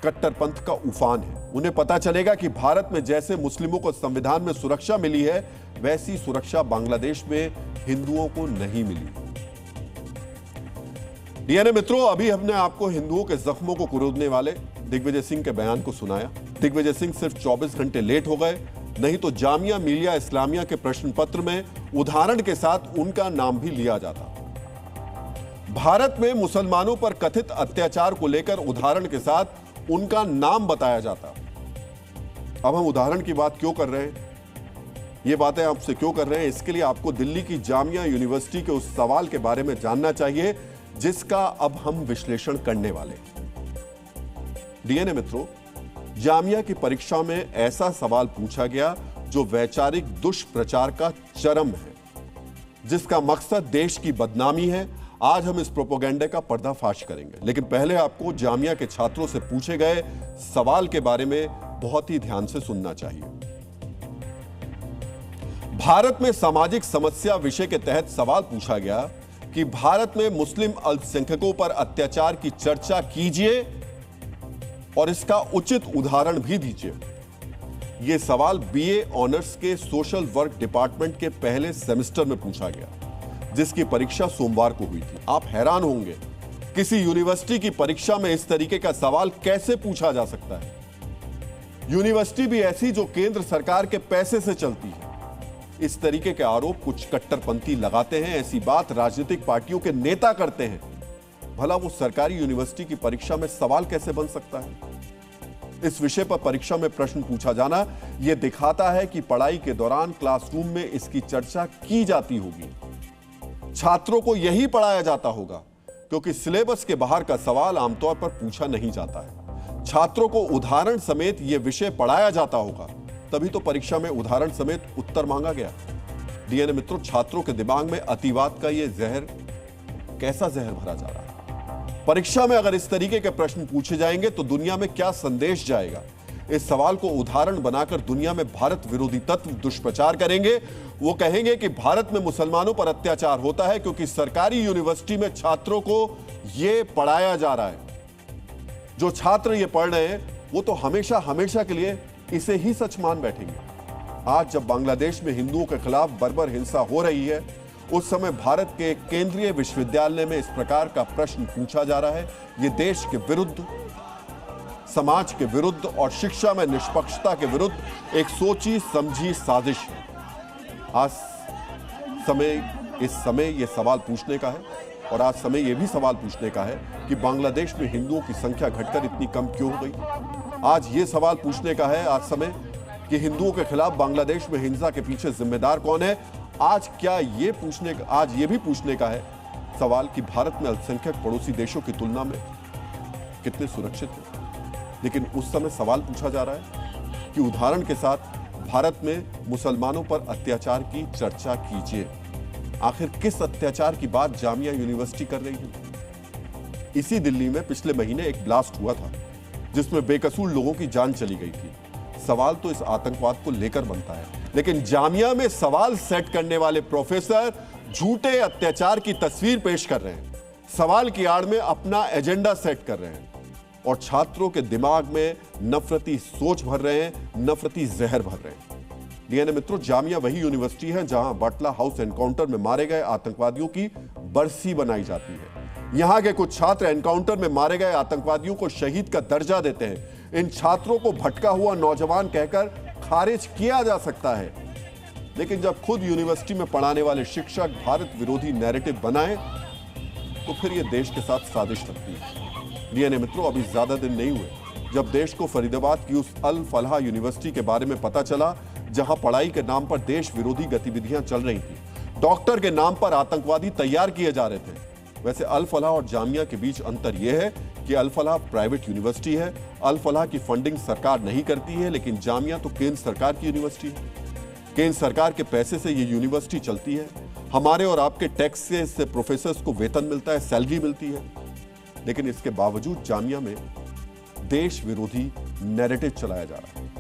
कट्टरपंथ का उफान है। उन्हें पता चलेगा कि भारत में जैसे मुस्लिमों को संविधान में सुरक्षा मिली है, वैसी सुरक्षा बांग्लादेश में हिंदुओं को नहीं मिली। डीएनए मित्रों, अभी हमने आपको हिंदुओं के जख्मों को कुरेदने वाले दिग्विजय सिंह के बयान को सुनाया। दिग्विजय सिंह सिर्फ 24 घंटे लेट हो गए, नहीं तो जामिया मिलिया इस्लामिया के प्रश्न पत्र में उदाहरण के साथ उनका नाम भी लिया जाता। भारत में मुसलमानों पर कथित अत्याचार को लेकर उदाहरण के साथ उनका नाम बताया जाता। अब हम उदाहरण की बात क्यों कर रहे हैं, ये बातें आपसे क्यों कर रहे हैं, इसके लिए आपको दिल्ली की जामिया यूनिवर्सिटी के उस सवाल के बारे में जानना चाहिए जिसका अब हम विश्लेषण करने वाले हैं। डीएनए मित्रों, जामिया की परीक्षा में ऐसा सवाल पूछा गया जो वैचारिक दुष्प्रचार का चरम है, जिसका मकसद देश की बदनामी है। आज हम इस प्रोपेगेंडा का पर्दाफाश करेंगे, लेकिन पहले आपको जामिया के छात्रों से पूछे गए सवाल के बारे में बहुत ही ध्यान से सुनना चाहिए। भारत में सामाजिक समस्या विषय के तहत सवाल पूछा गया कि भारत में मुस्लिम अल्पसंख्यकों पर अत्याचार की चर्चा कीजिए और इसका उचित उदाहरण भी दीजिए। यह सवाल बीए ऑनर्स के सोशल वर्क डिपार्टमेंट के पहले सेमेस्टर में पूछा गया, जिसकी परीक्षा सोमवार को हुई थी। आप हैरान होंगे, किसी यूनिवर्सिटी की परीक्षा में इस तरीके का सवाल कैसे पूछा जा सकता है। यूनिवर्सिटी भी ऐसी जो केंद्र सरकार के पैसे से चलती है। इस तरीके के आरोप कुछ कट्टरपंथी लगाते हैं, ऐसी बात राजनीतिक पार्टियों के नेता करते हैं। भला वो सरकारी यूनिवर्सिटी की परीक्षा में सवाल कैसे बन सकता है? इस विषय पर परीक्षा में प्रश्न पूछा जाना यह दिखाता है कि पढ़ाई के दौरान क्लासरूम में इसकी चर्चा की जाती होगी। छात्रों को यही पढ़ाया जाता होगा, क्योंकि सिलेबस के बाहर का सवाल आमतौर पर पूछा नहीं जाता है। छात्रों को उदाहरण समेत यह विषय पढ़ाया जाता होगा, तभी तो परीक्षा में उदाहरण समेत उत्तर मांगा गया। डीएनए मित्रों, छात्रों के दिमाग में अतिवाद का यह जहर कैसा जहर भरा जा रहा है? परीक्षा में अगर इस तरीके के प्रश्न पूछे जाएंगे तो दुनिया में क्या संदेश जाएगा? इस सवाल को उदाहरण बनाकर दुनिया में भारत विरोधी तत्व दुष्प्रचार करेंगे। वो कहेंगे कि भारत में मुसलमानों पर अत्याचार होता है क्योंकि सरकारी यूनिवर्सिटी में छात्रों को यह पढ़ाया जा रहा है। जो छात्र ये पढ़ रहे हैं वो तो हमेशा हमेशा के लिए इसे ही सच मान बैठेंगे। आज जब बांग्लादेश में हिंदुओं के खिलाफ बर्बर हिंसा हो रही है, उस समय भारत के केंद्रीय विश्वविद्यालय में इस प्रकार का प्रश्न पूछा जा रहा है। यह देश के विरुद्ध, समाज के विरुद्ध और शिक्षा में निष्पक्षता के विरुद्ध एक सोची समझी साजिश है। आज इस समय यह सवाल पूछने का है, और आज समय यह भी सवाल पूछने का है कि बांग्लादेश में हिंदुओं की संख्या घटकर इतनी कम क्यों हो गई। आज यह सवाल पूछने का है, आज समय, कि हिंदुओं के खिलाफ बांग्लादेश में हिंसा के पीछे जिम्मेदार कौन है। आज ये भी पूछने का है सवाल कि भारत में अल्पसंख्यक पड़ोसी देशों की तुलना में कितने सुरक्षित हैं। लेकिन उस समय सवाल पूछा जा रहा है कि उदाहरण के साथ भारत में मुसलमानों पर अत्याचार की चर्चा कीजिए। आखिर किस अत्याचार की बात जामिया यूनिवर्सिटी कर रही है? इसी दिल्ली में पिछले महीने एक ब्लास्ट हुआ था जिसमें बेकसूर लोगों की जान चली गई थी। सवाल तो इस आतंकवाद को लेकर बनता है, लेकिन जामिया में सवाल सेट करने वाले प्रोफेसर झूठे अत्याचार की तस्वीर पेश कर रहे हैं, सवाल की आड़ में अपना एजेंडा सेट कर रहे हैं और छात्रों के दिमाग में नफरती सोच भर रहे हैं, नफरती जहर भर रहे हैं। डीएनए मित्रों, जामिया वही यूनिवर्सिटी है जहां बाटला हाउस एनकाउंटर में मारे गए आतंकवादियों की बरसी बनाई जाती है। यहां के कुछ छात्र एनकाउंटर में मारे गए आतंकवादियों को शहीद का दर्जा देते हैं। इन छात्रों को भटका हुआ नौजवान कहकर खारिज किया जा सकता है, लेकिन जब खुद यूनिवर्सिटी में पढ़ाने वाले शिक्षक भारत विरोधी नैरेटिव बनाए तो फिर यह देश के साथ साजिश लगती है। डीएनए मित्रों, अभी ज्यादा दिन नहीं हुए जब देश को फरीदाबाद की उस अल फलाह यूनिवर्सिटी के बारे में पता चला जहां पढ़ाई के नाम पर देश विरोधी गतिविधियां चल रही थी। डॉक्टर के नाम पर आतंकवादी तैयार किए जा रहे थे। वैसे अल फलाह और जामिया के बीच अंतर यह है कि अल फलाह प्राइवेट यूनिवर्सिटी है। अल फलाह की फंडिंग सरकार नहीं करती है, लेकिन जामिया तो केंद्र सरकार की यूनिवर्सिटी है। केंद्र सरकार के पैसे से यह यूनिवर्सिटी चलती है। हमारे और आपके टैक्स से इससे प्रोफेसर्स को वेतन मिलता है, सैलरी मिलती है, लेकिन इसके बावजूद जामिया में देश विरोधी नैरेटिव चलाया जा रहा है।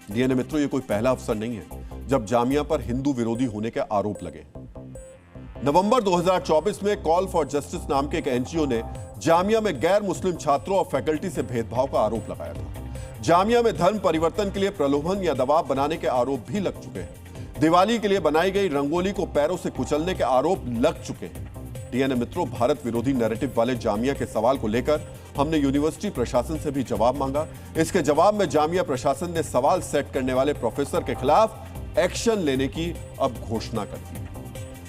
डीएनए मित्रों, यह कोई पहला अवसर नहीं है जब जामिया पर हिंदू विरोधी होने के आरोप लगे। नवंबर 2024 में कॉल फॉर जस्टिस नाम के एक एनजीओ ने जामिया में गैर मुस्लिम छात्रों और फैकल्टी से भेदभाव का आरोप लगाया था। जामिया में धर्म परिवर्तन के लिए प्रलोभन या दबाव बनाने के आरोप भी लग चुके हैं। दिवाली के लिए बनाई गई रंगोली को पैरों से कुचलने के आरोप लग चुके हैं। डीएनए मित्रों, भारत विरोधी नैरेटिव वाले जामिया के सवाल को लेकर हमने यूनिवर्सिटी प्रशासन से भी जवाब मांगा। इसके जवाब में जामिया प्रशासन ने सवाल सेट करने वाले प्रोफेसर के खिलाफ एक्शन लेने की अब घोषणा कर दी।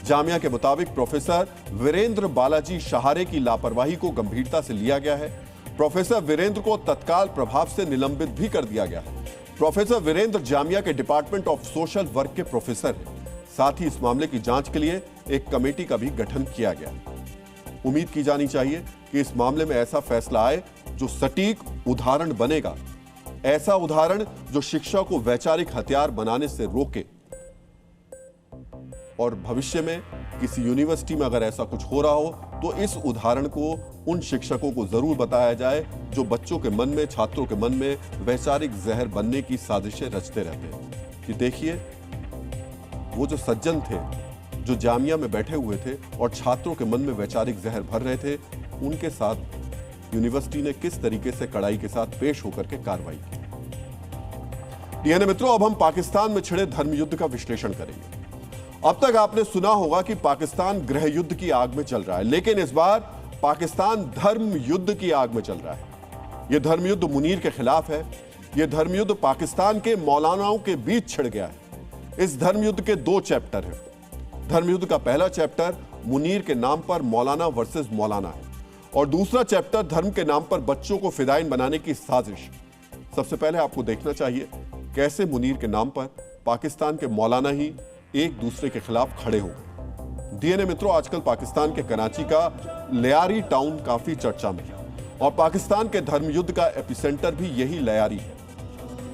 जामिया के मुताबिक प्रोफेसर वीरेंद्र बालाजी शहारे की लापरवाही को गंभीरता से लिया गया है। प्रोफेसर वीरेंद्र को तत्काल प्रभाव से निलंबित भी कर दिया गया है। प्रोफेसर वीरेंद्र जामिया के डिपार्टमेंट ऑफ सोशल वर्क के प्रोफेसर हैं। साथ ही इस मामले की जांच के लिए एक कमेटी का भी गठन किया गया। उम्मीद की जानी चाहिए कि इस मामले में ऐसा फैसला आए जो सटीक उदाहरण बनेगा, ऐसा उदाहरण जो शिक्षा को वैचारिक हथियार बनाने से रोके। और भविष्य में किसी यूनिवर्सिटी में अगर ऐसा कुछ हो रहा हो तो इस उदाहरण को उन शिक्षकों को जरूर बताया जाए जो बच्चों के मन में, छात्रों के मन में वैचारिक जहर बनने की साजिशें रचते रहते हैं कि देखिए वो जो सज्जन थे, जो जामिया में बैठे हुए थे और छात्रों के मन में वैचारिक जहर भर रहे थे, उनके साथ यूनिवर्सिटी ने किस तरीके से कड़ाई के साथ पेश होकर के कार्रवाई की। डीएनए मित्रों, अब हम पाकिस्तान में छिड़े धर्म युद्ध का विश्लेषण करेंगे। अब तक आपने सुना होगा कि पाकिस्तान गृह युद्ध की आग में चल रहा है, लेकिन इस बार पाकिस्तान धर्म युद्ध की आग में चल रहा है। यह धर्म युद्ध मुनीर के खिलाफ है। यह धर्म युद्ध पाकिस्तान के मौलानाओं के बीच छिड़ गया है। इस धर्म युद्ध के 2 चैप्टर हैं। धर्म युद्ध का पहला चैप्टर मुनीर के नाम पर मौलाना वर्सेस मौलाना है और दूसरा चैप्टर धर्म के नाम पर बच्चों को फिदायीन बनाने की साजिश। सबसे पहले आपको देखना चाहिए कैसे मुनीर के नाम पर पाकिस्तान के मौलाना ही एक दूसरे के खिलाफ खड़े हो गए। डीएनए मित्रों, आजकल पाकिस्तान के कराची का लियारी टाउन काफी चर्चा में है और पाकिस्तान के धर्म युद्ध का एपिसेंटर भी यही लियारी है।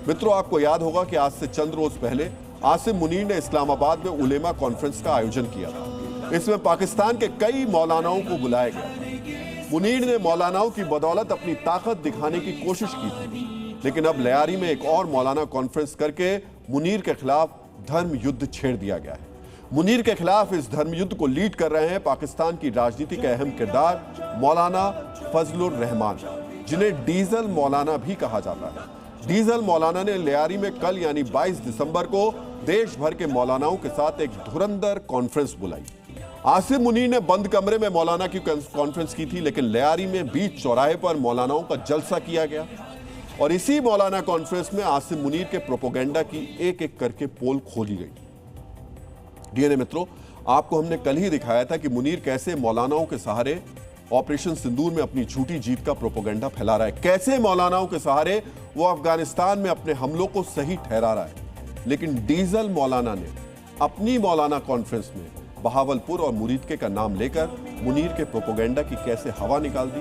मित्रों, आपको याद होगा कि आज से चंद रोज पहले आसिम मुनीर ने इस्लामाबाद में उलेमा कॉन्फ्रेंस का आयोजन किया था। इसमें पाकिस्तान के कई मौलानाओं को बुलाया गया। मुनीर ने मौलानाओं की बदौलत अपनी ताकत दिखाने की कोशिश की थी, लेकिन अब लियारी में एक और मौलाना कॉन्फ्रेंस करके मुनीर के खिलाफ धर्म युद्ध छेड़ दिया गया है। मुनीर के खिलाफ इस धर्म युद्ध को लीड कर रहे हैं पाकिस्तान की राजनीति के अहम किरदार मौलाना फजलुर रहमान, जिन्हें डीजल मौलाना भी कहा जाता है। डीजल मौलाना ने लियारी में कल यानी 22 दिसंबर को देश भर के मौलानाओं के साथ एक धुरंधर कॉन्फ्रेंस बुलाई। आसिम मुनीर ने बंद कमरे में मौलाना की कॉन्फ्रेंस की थी, लेकिन लियारी में बीच चौराहे पर मौलानाओं का जलसा किया गया और इसी मौलाना कॉन्फ्रेंस में आसिम मुनीर के प्रोपोगेंडा की एक एक करके पोल खोली गई। डीएनए मित्रों, आपको हमने कल ही दिखाया था कि मुनीर कैसे मौलानाओं के सहारे ऑपरेशन सिंदूर में अपनी झूठी जीत का प्रोपोगेंडा फैला रहा है, कैसे मौलानाओं के सहारे वो अफगानिस्तान में अपने हमलों को सही ठहरा रहा है। लेकिन डीजल मौलाना ने अपनी मौलाना कॉन्फ्रेंस में बहावलपुर और मुरीदके का नाम लेकर मुनीर के प्रोपोगेंडा की कैसे हवा निकाल दी,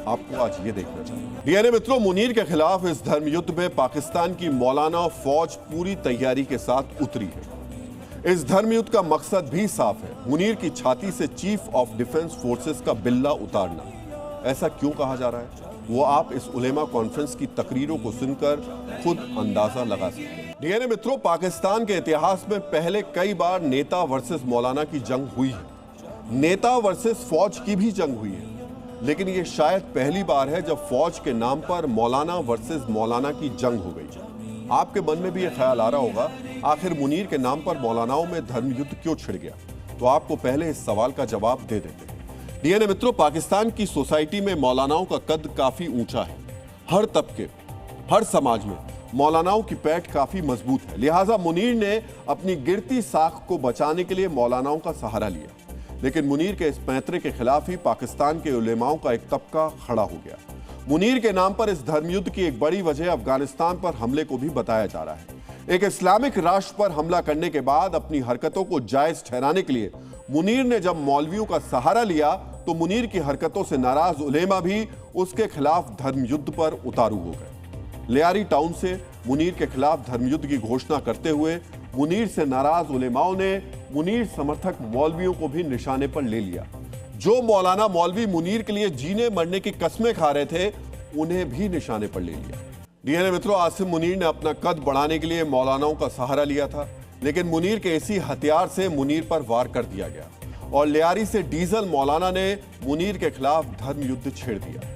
आपको आज ये देखना चाहिए। डीएनए मित्रों, मुनीर के खिलाफ इस धर्म युद्ध में पाकिस्तान की मौलाना फौज पूरी तैयारी के साथ उतरी है। इस धर्म युद्ध का मकसद भी साफ है, मुनीर की छाती से चीफ ऑफ डिफेंस फोर्सेस का बिल्ला उतारना। ऐसा क्यों कहा जा रहा है, वो आप इस उलेमा कॉन्फ्रेंस की तकरीरों को सुनकर खुद अंदाजा लगा सकते हैं। डीएनए मित्रों, पाकिस्तान के इतिहास में पहले कई बार नेता वर्सेस मौलाना की जंग हुई है। नेता वर्सेस फौज की भी जंग हुई है, लेकिन ये शायद पहली बार है जब फौज के नाम पर मौलाना वर्सेस मौलाना की जंग हो गई। आपके मन में भी ये ख्याल आ रहा होगा, आखिर मुनीर के नाम पर मौलानाओं में धर्म युद्ध क्यों छिड़ गया? तो आपको पहले इस सवाल का जवाब दे देते हैं। डीएनए मित्रों, पाकिस्तान की सोसाइटी में मौलानाओं का कद काफी ऊंचा है। हर तबके, हर समाज में मौलानाओं की पैठ काफी मजबूत है। लिहाजा मुनीर ने अपनी गिरती साख को बचाने के लिए मौलानाओं का सहारा लिया, लेकिन मुनीर के इस पैंतरे के खिलाफ ही पाकिस्तान के उलेमाओं का एक तबका खड़ा हो गया। मुनीर के नाम पर इस धर्मयुद्ध की एक बड़ी वजह अफगानिस्तान पर हमले को भी बताया जा रहा है। एक इस्लामिक राष्ट्र पर हमला करने के बाद अपनी हरकतों को जायज ठहराने के लिए मुनीर ने जब मौलवियों का सहारा लिया, तो मुनीर की हरकतों से नाराज उलेमा भी उसके खिलाफ धर्मयुद्ध पर उतारू हो गए। लियारी टाउन से मुनीर के खिलाफ धर्मयुद्ध की घोषणा करते हुए मुनीर से नाराज उलेमाओं ने मुनीर समर्थक मौलवियों को भी निशाने पर ले लिया। जो मौलाना मौलवी मुनीर के लिए जीने मरने की कस्में खा रहे थे, उन्हें भी निशाने पर ले लिया। डीएनए मित्रों, आसिम मुनीर ने अपना कद बढ़ाने के लिए मौलानाओं का सहारा लिया था, लेकिन मुनीर के इसी हथियार से मुनीर पर वार कर दिया गया और लियारी से डीजल मौलाना ने मुनीर के खिलाफ धर्म युद्ध छेड़ दिया।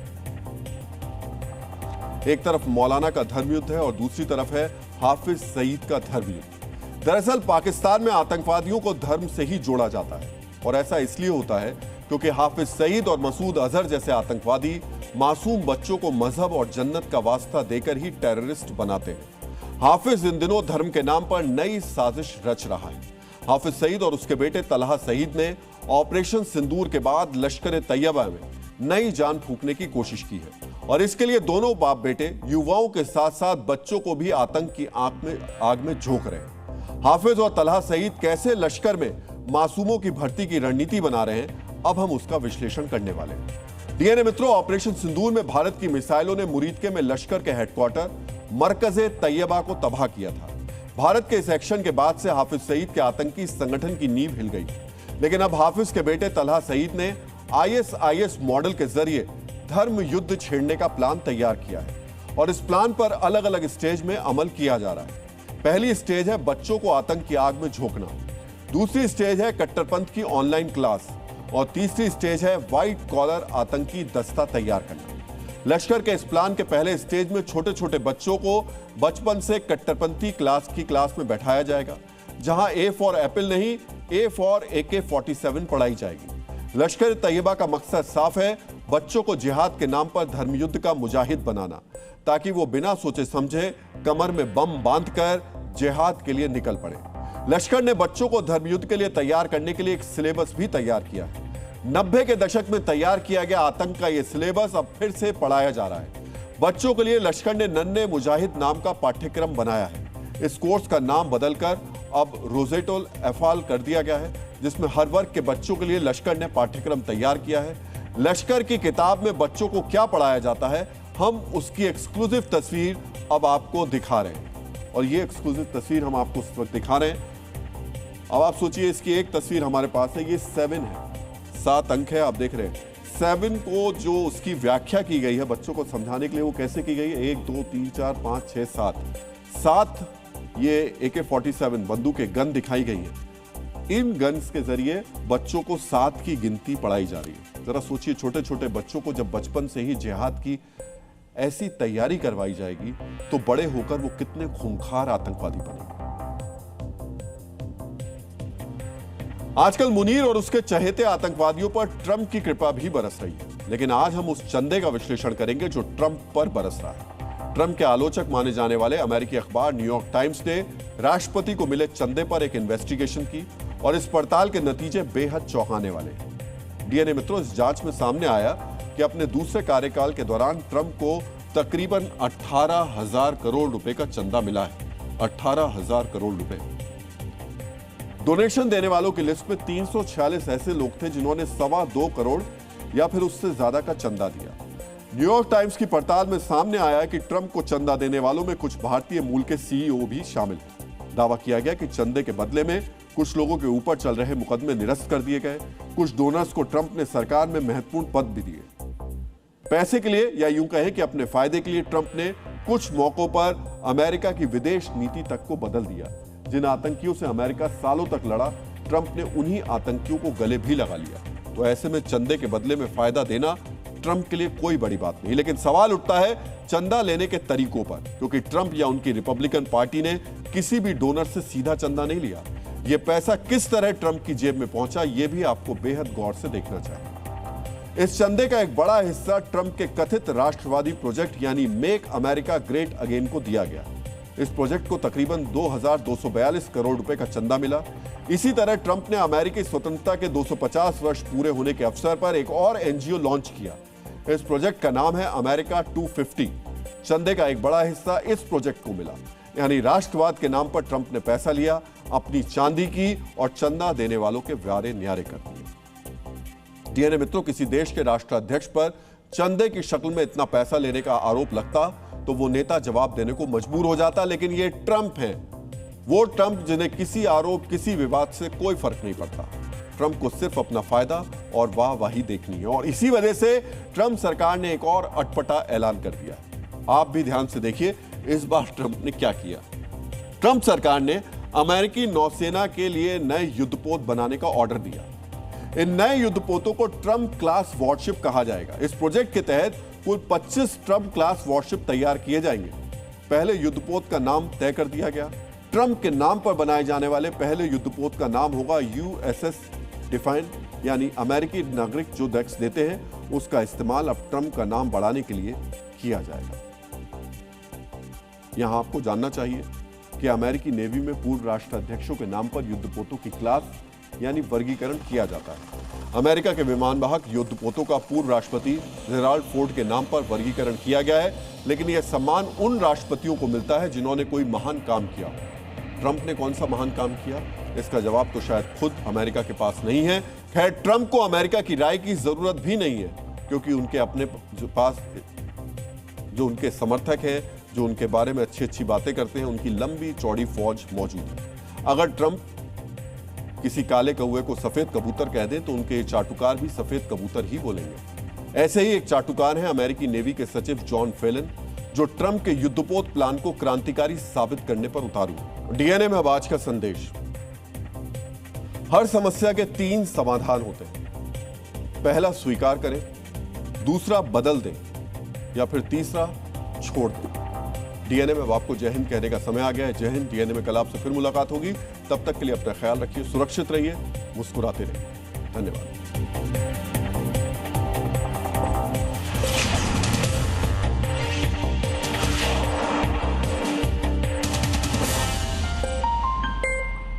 एक तरफ मौलाना का धर्म युद्ध है और दूसरी तरफ है हाफिज सईद का धर्म युद्ध। दरअसल पाकिस्तान में आतंकवादियों को धर्म से ही जोड़ा जाता है और ऐसा इसलिए होता है क्योंकि हाफिज सईद और मसूद अजहर जैसे आतंकवादी मासूम बच्चों को मजहब और जन्नत का वास्ता देकर ही टेररिस्ट बनाते हैं। हाफिज इन दिनों धर्म के नाम पर नई साजिश रच रहा है। हाफिज सईद और उसके बेटे तलहा सईद ने ऑपरेशन सिंदूर के बाद लश्कर तैयबा में नई जान फूंकने की कोशिश की है और इसके लिए दोनों बाप बेटे युवाओं के साथ साथ बच्चों को भी आतंक की आग में झोंक रहे हैं। हाफिज और तलहा सईद कैसे लश्कर में मासूमों की भर्ती की रणनीति बना रहे हैं, अब हम उसका विश्लेषण करने वाले हैं। डीएनए मित्रों, ऑपरेशन सिंदूर में भारत की मिसाइलों ने मुरीदके में लश्कर के हेडक्वार्टर मरकज़े तैयबा को तबाह किया था। भारत के इस एक्शन के बाद से हाफिज सईद के आतंकी संगठन की नींव हिल गई, लेकिन अब हाफिज के बेटे तलहा सईद ने ISIS मॉडल के जरिए धर्म युद्ध छेड़ने का प्लान तैयार किया है और इस प्लान पर अलग अलग स्टेज में अमल किया जा रहा है। पहली स्टेज है बच्चों को आतंक की आग में झोंकना, दूसरी स्टेज है कट्टरपंथ की ऑनलाइन क्लास और तीसरी स्टेज है व्हाइट कॉलर आतंकी दस्ता तैयार करना। लश्कर के इस प्लान के पहले स्टेज में छोटे छोटे बच्चों को बचपन से कट्टरपंथी क्लास में बैठाया जाएगा, जहां A फॉर एप्पल नहीं, A फॉर AK-47 पढ़ाई जाएगी। लश्कर तैयबा का मकसद साफ है, बच्चों को जिहाद के नाम पर धर्मयुद्ध का मुजाहिद बनाना, ताकि वो बिना सोचे समझे कमर में बम बांधकर जिहाद के लिए निकल पड़े। लश्कर ने बच्चों को धर्मयुद्ध के लिए तैयार करने के लिए एक सिलेबस भी तैयार किया है। 90 के दशक में तैयार किया गया आतंक का यह सिलेबस अब फिर से पढ़ाया जा रहा है। बच्चों के लिए लश्कर ने नन्हे मुजाहिद नाम का पाठ्यक्रम बनाया है। इस कोर्स का नाम बदलकर अब रोजेटोल एफाल कर दिया गया है, जिसमें हर वर्ग के बच्चों के लिए लश्कर ने पाठ्यक्रम तैयार किया है। लश्कर की किताब में बच्चों को क्या पढ़ाया जाता है, हम उसकी एक्सक्लूसिव तस्वीर अब आपको दिखा रहे हैं और ये एक्सक्लूसिव तस्वीर हम आपको उस वक्त दिखा रहे हैं। अब आप सोचिए, इसकी एक तस्वीर हमारे पास है, ये 7 है, 7 अंक है, आप देख रहे हैं। 7 को जो उसकी व्याख्या की गई है बच्चों को समझाने के लिए, वो कैसे की गई है, 1 2 3 4 5 6 7 ये AK-47 बंदूकें गन दिखाई गई है। इन गन्स के जरिए बच्चों को 7 की गिनती पढ़ाई जा रही है। जरा सोचिए, छोटे छोटे बच्चों को जब बचपन से ही जिहाद की ऐसी तैयारी करवाई जाएगी तो बड़े होकर वो कितने खूंखार आतंकवादी बनेंगे। आजकल मुनीर और उसके चहेते आतंकवादियों पर ट्रंप की कृपा भी बरस रही है, लेकिन आज हम उस चंदे का विश्लेषण करेंगे जो ट्रंप पर बरस रहा है। ट्रंप के आलोचक माने जाने वाले अमेरिकी अखबार न्यूयॉर्क टाइम्स ने राष्ट्रपति को मिले चंदे पर एक इन्वेस्टिगेशन की और इस पड़ताल के नतीजे बेहद चौंकाने वाले हैं। डीएनए मित्रों, इस जांच में सामने आया कि अपने दूसरे कार्यकाल के दौरान ट्रंप को तकरीबन 18,000 करोड़ रुपए का चंदा मिला है। 18,000 करोड़ रुपए। डोनेशन देने वालों की लिस्ट में 346 ऐसे लोग थे जिन्होंने 2.25 करोड़ या फिर उससे ज्यादा का चंदा दिया। न्यूयॉर्क टाइम्स की पड़ताल में सामने आया कि ट्रंप को चंदा देने वालों में कुछ भारतीय मूल के CEO भी शामिल हैं। दावा किया गया कि चंदे के बदले में कुछ लोगों के ऊपर चल रहे मुकदमे निरस्त कर दिए गए। कुछ डोनर्स को ट्रंप ने सरकार में महत्वपूर्ण पद भी दिए। पैसे के लिए या यूं कहें कि अपने फायदे के लिए ट्रंप ने कुछ मौकों पर अमेरिका की विदेश नीति तक को बदल दिया। जिन आतंकियों से अमेरिका सालों तक लड़ा, ट्रंप ने उन्हीं आतंकियों को गले भी लगा लिया। तो ऐसे में चंदे के बदले में फायदा देना ट्रंप के लिए कोई बड़ी बात नहीं, लेकिन सवाल उठता है चंदा लेने के तरीकों पर, क्योंकि ट्रंप या उनकी रिपब्लिकन पार्टी ने किसी भी डोनर से सीधा चंदा नहीं लिया। यह पैसा किस तरह ट्रंप की जेब में पहुंचा, यह भी आपको बेहद गौर से देखना चाहिए। इस चंदे का एक बड़ा हिस्सा ट्रंप के कथित राष्ट्रवादी प्रोजेक्ट यानी मेक अमेरिका ग्रेट अगेन को दिया गया। इस प्रोजेक्ट को तकरीबन 2,242 करोड़ रुपए का चंदा मिला। इसी तरह ट्रंप ने अमेरिकी स्वतंत्रता के 250 वर्ष पूरे होने के अवसर पर एक और NGO लॉन्च किया। इस प्रोजेक्ट का नाम है अमेरिका 250। चंदे का एक बड़ा हिस्सा इस प्रोजेक्ट को मिला, यानी राष्ट्रवाद के नाम पर ट्रंप ने पैसा लिया, अपनी चांदी की और चंदा देने वालों के व्यारे न्यारे कर दिए। डीएनए मित्रों, किसी देश के राष्ट्राध्यक्ष पर चंदे की शक्ल में इतना पैसा लेने का आरोप लगता तो वो नेता जवाब देने को मजबूर हो जाता, लेकिन ये ट्रंप है, वो ट्रंप जिन्हें किसी आरोप किसी विवाद से कोई फर्क नहीं पड़ता। ट्रंप को सिर्फ अपना फायदा और वाहवाही देखनी है और इसी वजह से ट्रंप सरकार ने एक और अटपटा ऐलान कर दिया। आप भी ध्यान से देखिए इस बार ट्रंप ने क्या किया। ट्रंप सरकार ने अमेरिकी नौसेना के लिए नए युद्धपोत बनाने का ऑर्डर दिया। इन नए युद्धपोतों को ट्रंप क्लास वॉरशिप कहा जाएगा। इस प्रोजेक्ट के तहत कुल 25 ट्रंप क्लास वॉरशिप तैयार किए जाएंगे। पहले युद्धपोत का नाम तय कर दिया गया। ट्रंप के नाम पर बनाए जाने वाले पहले युद्धपोत का नाम होगा USS डिफाइन, यानी अमेरिकी नागरिक जो टैक्स देते हैं उसका इस्तेमाल अब ट्रंप का नाम बढ़ाने के लिए किया जाएगा। यहां आपको जानना चाहिए कि अमेरिकी नेवी में पूर्व राष्ट्राध्यक्षों के नाम पर युद्धपोतों की क्लास यानी वर्गीकरण किया जाता है। अमेरिका के विमानवाहक युद्धपोतों का पूर्व राष्ट्रपति जेराल्ड फोर्ड के नाम पर वर्गीकरण किया गया है, लेकिन यह सम्मान उन राष्ट्रपतियों को मिलता है जिन्होंने कोई महान काम किया। ट्रंप ने कौन सा महान काम किया, इसका जवाब तो शायद खुद अमेरिका के पास नहीं है। खैर, ट्रंप को अमेरिका की राय की जरूरत भी नहीं है, क्योंकि उनके अपने पास जो उनके समर्थक हैं जो उनके बारे में अच्छी अच्छी बातें करते हैं, उनकी लंबी चौड़ी फौज मौजूद है। अगर ट्रंप किसी काले कौवे को सफेद कबूतर कह दे तो उनके चाटुकार भी सफेद कबूतर ही बोलेंगे। ऐसे ही एक चाटुकार है अमेरिकी नेवी के सचिव जॉन फेलन, जो ट्रंप के युद्धपोत प्लान को क्रांतिकारी साबित करने पर उतारू। डीएनए में अब आज का संदेश। हर समस्या के 3 समाधान होते हैं। पहला स्वीकार करें, दूसरा बदल दें, या फिर तीसरा छोड़ दें। डीएनए में अब आपको जय हिंद कहने का समय आ गया है। जय हिंद। डीएनए में कल आपसे फिर मुलाकात होगी। तब तक के लिए अपना ख्याल रखिए, सुरक्षित रहिए, मुस्कुराते रहिए। धन्यवाद।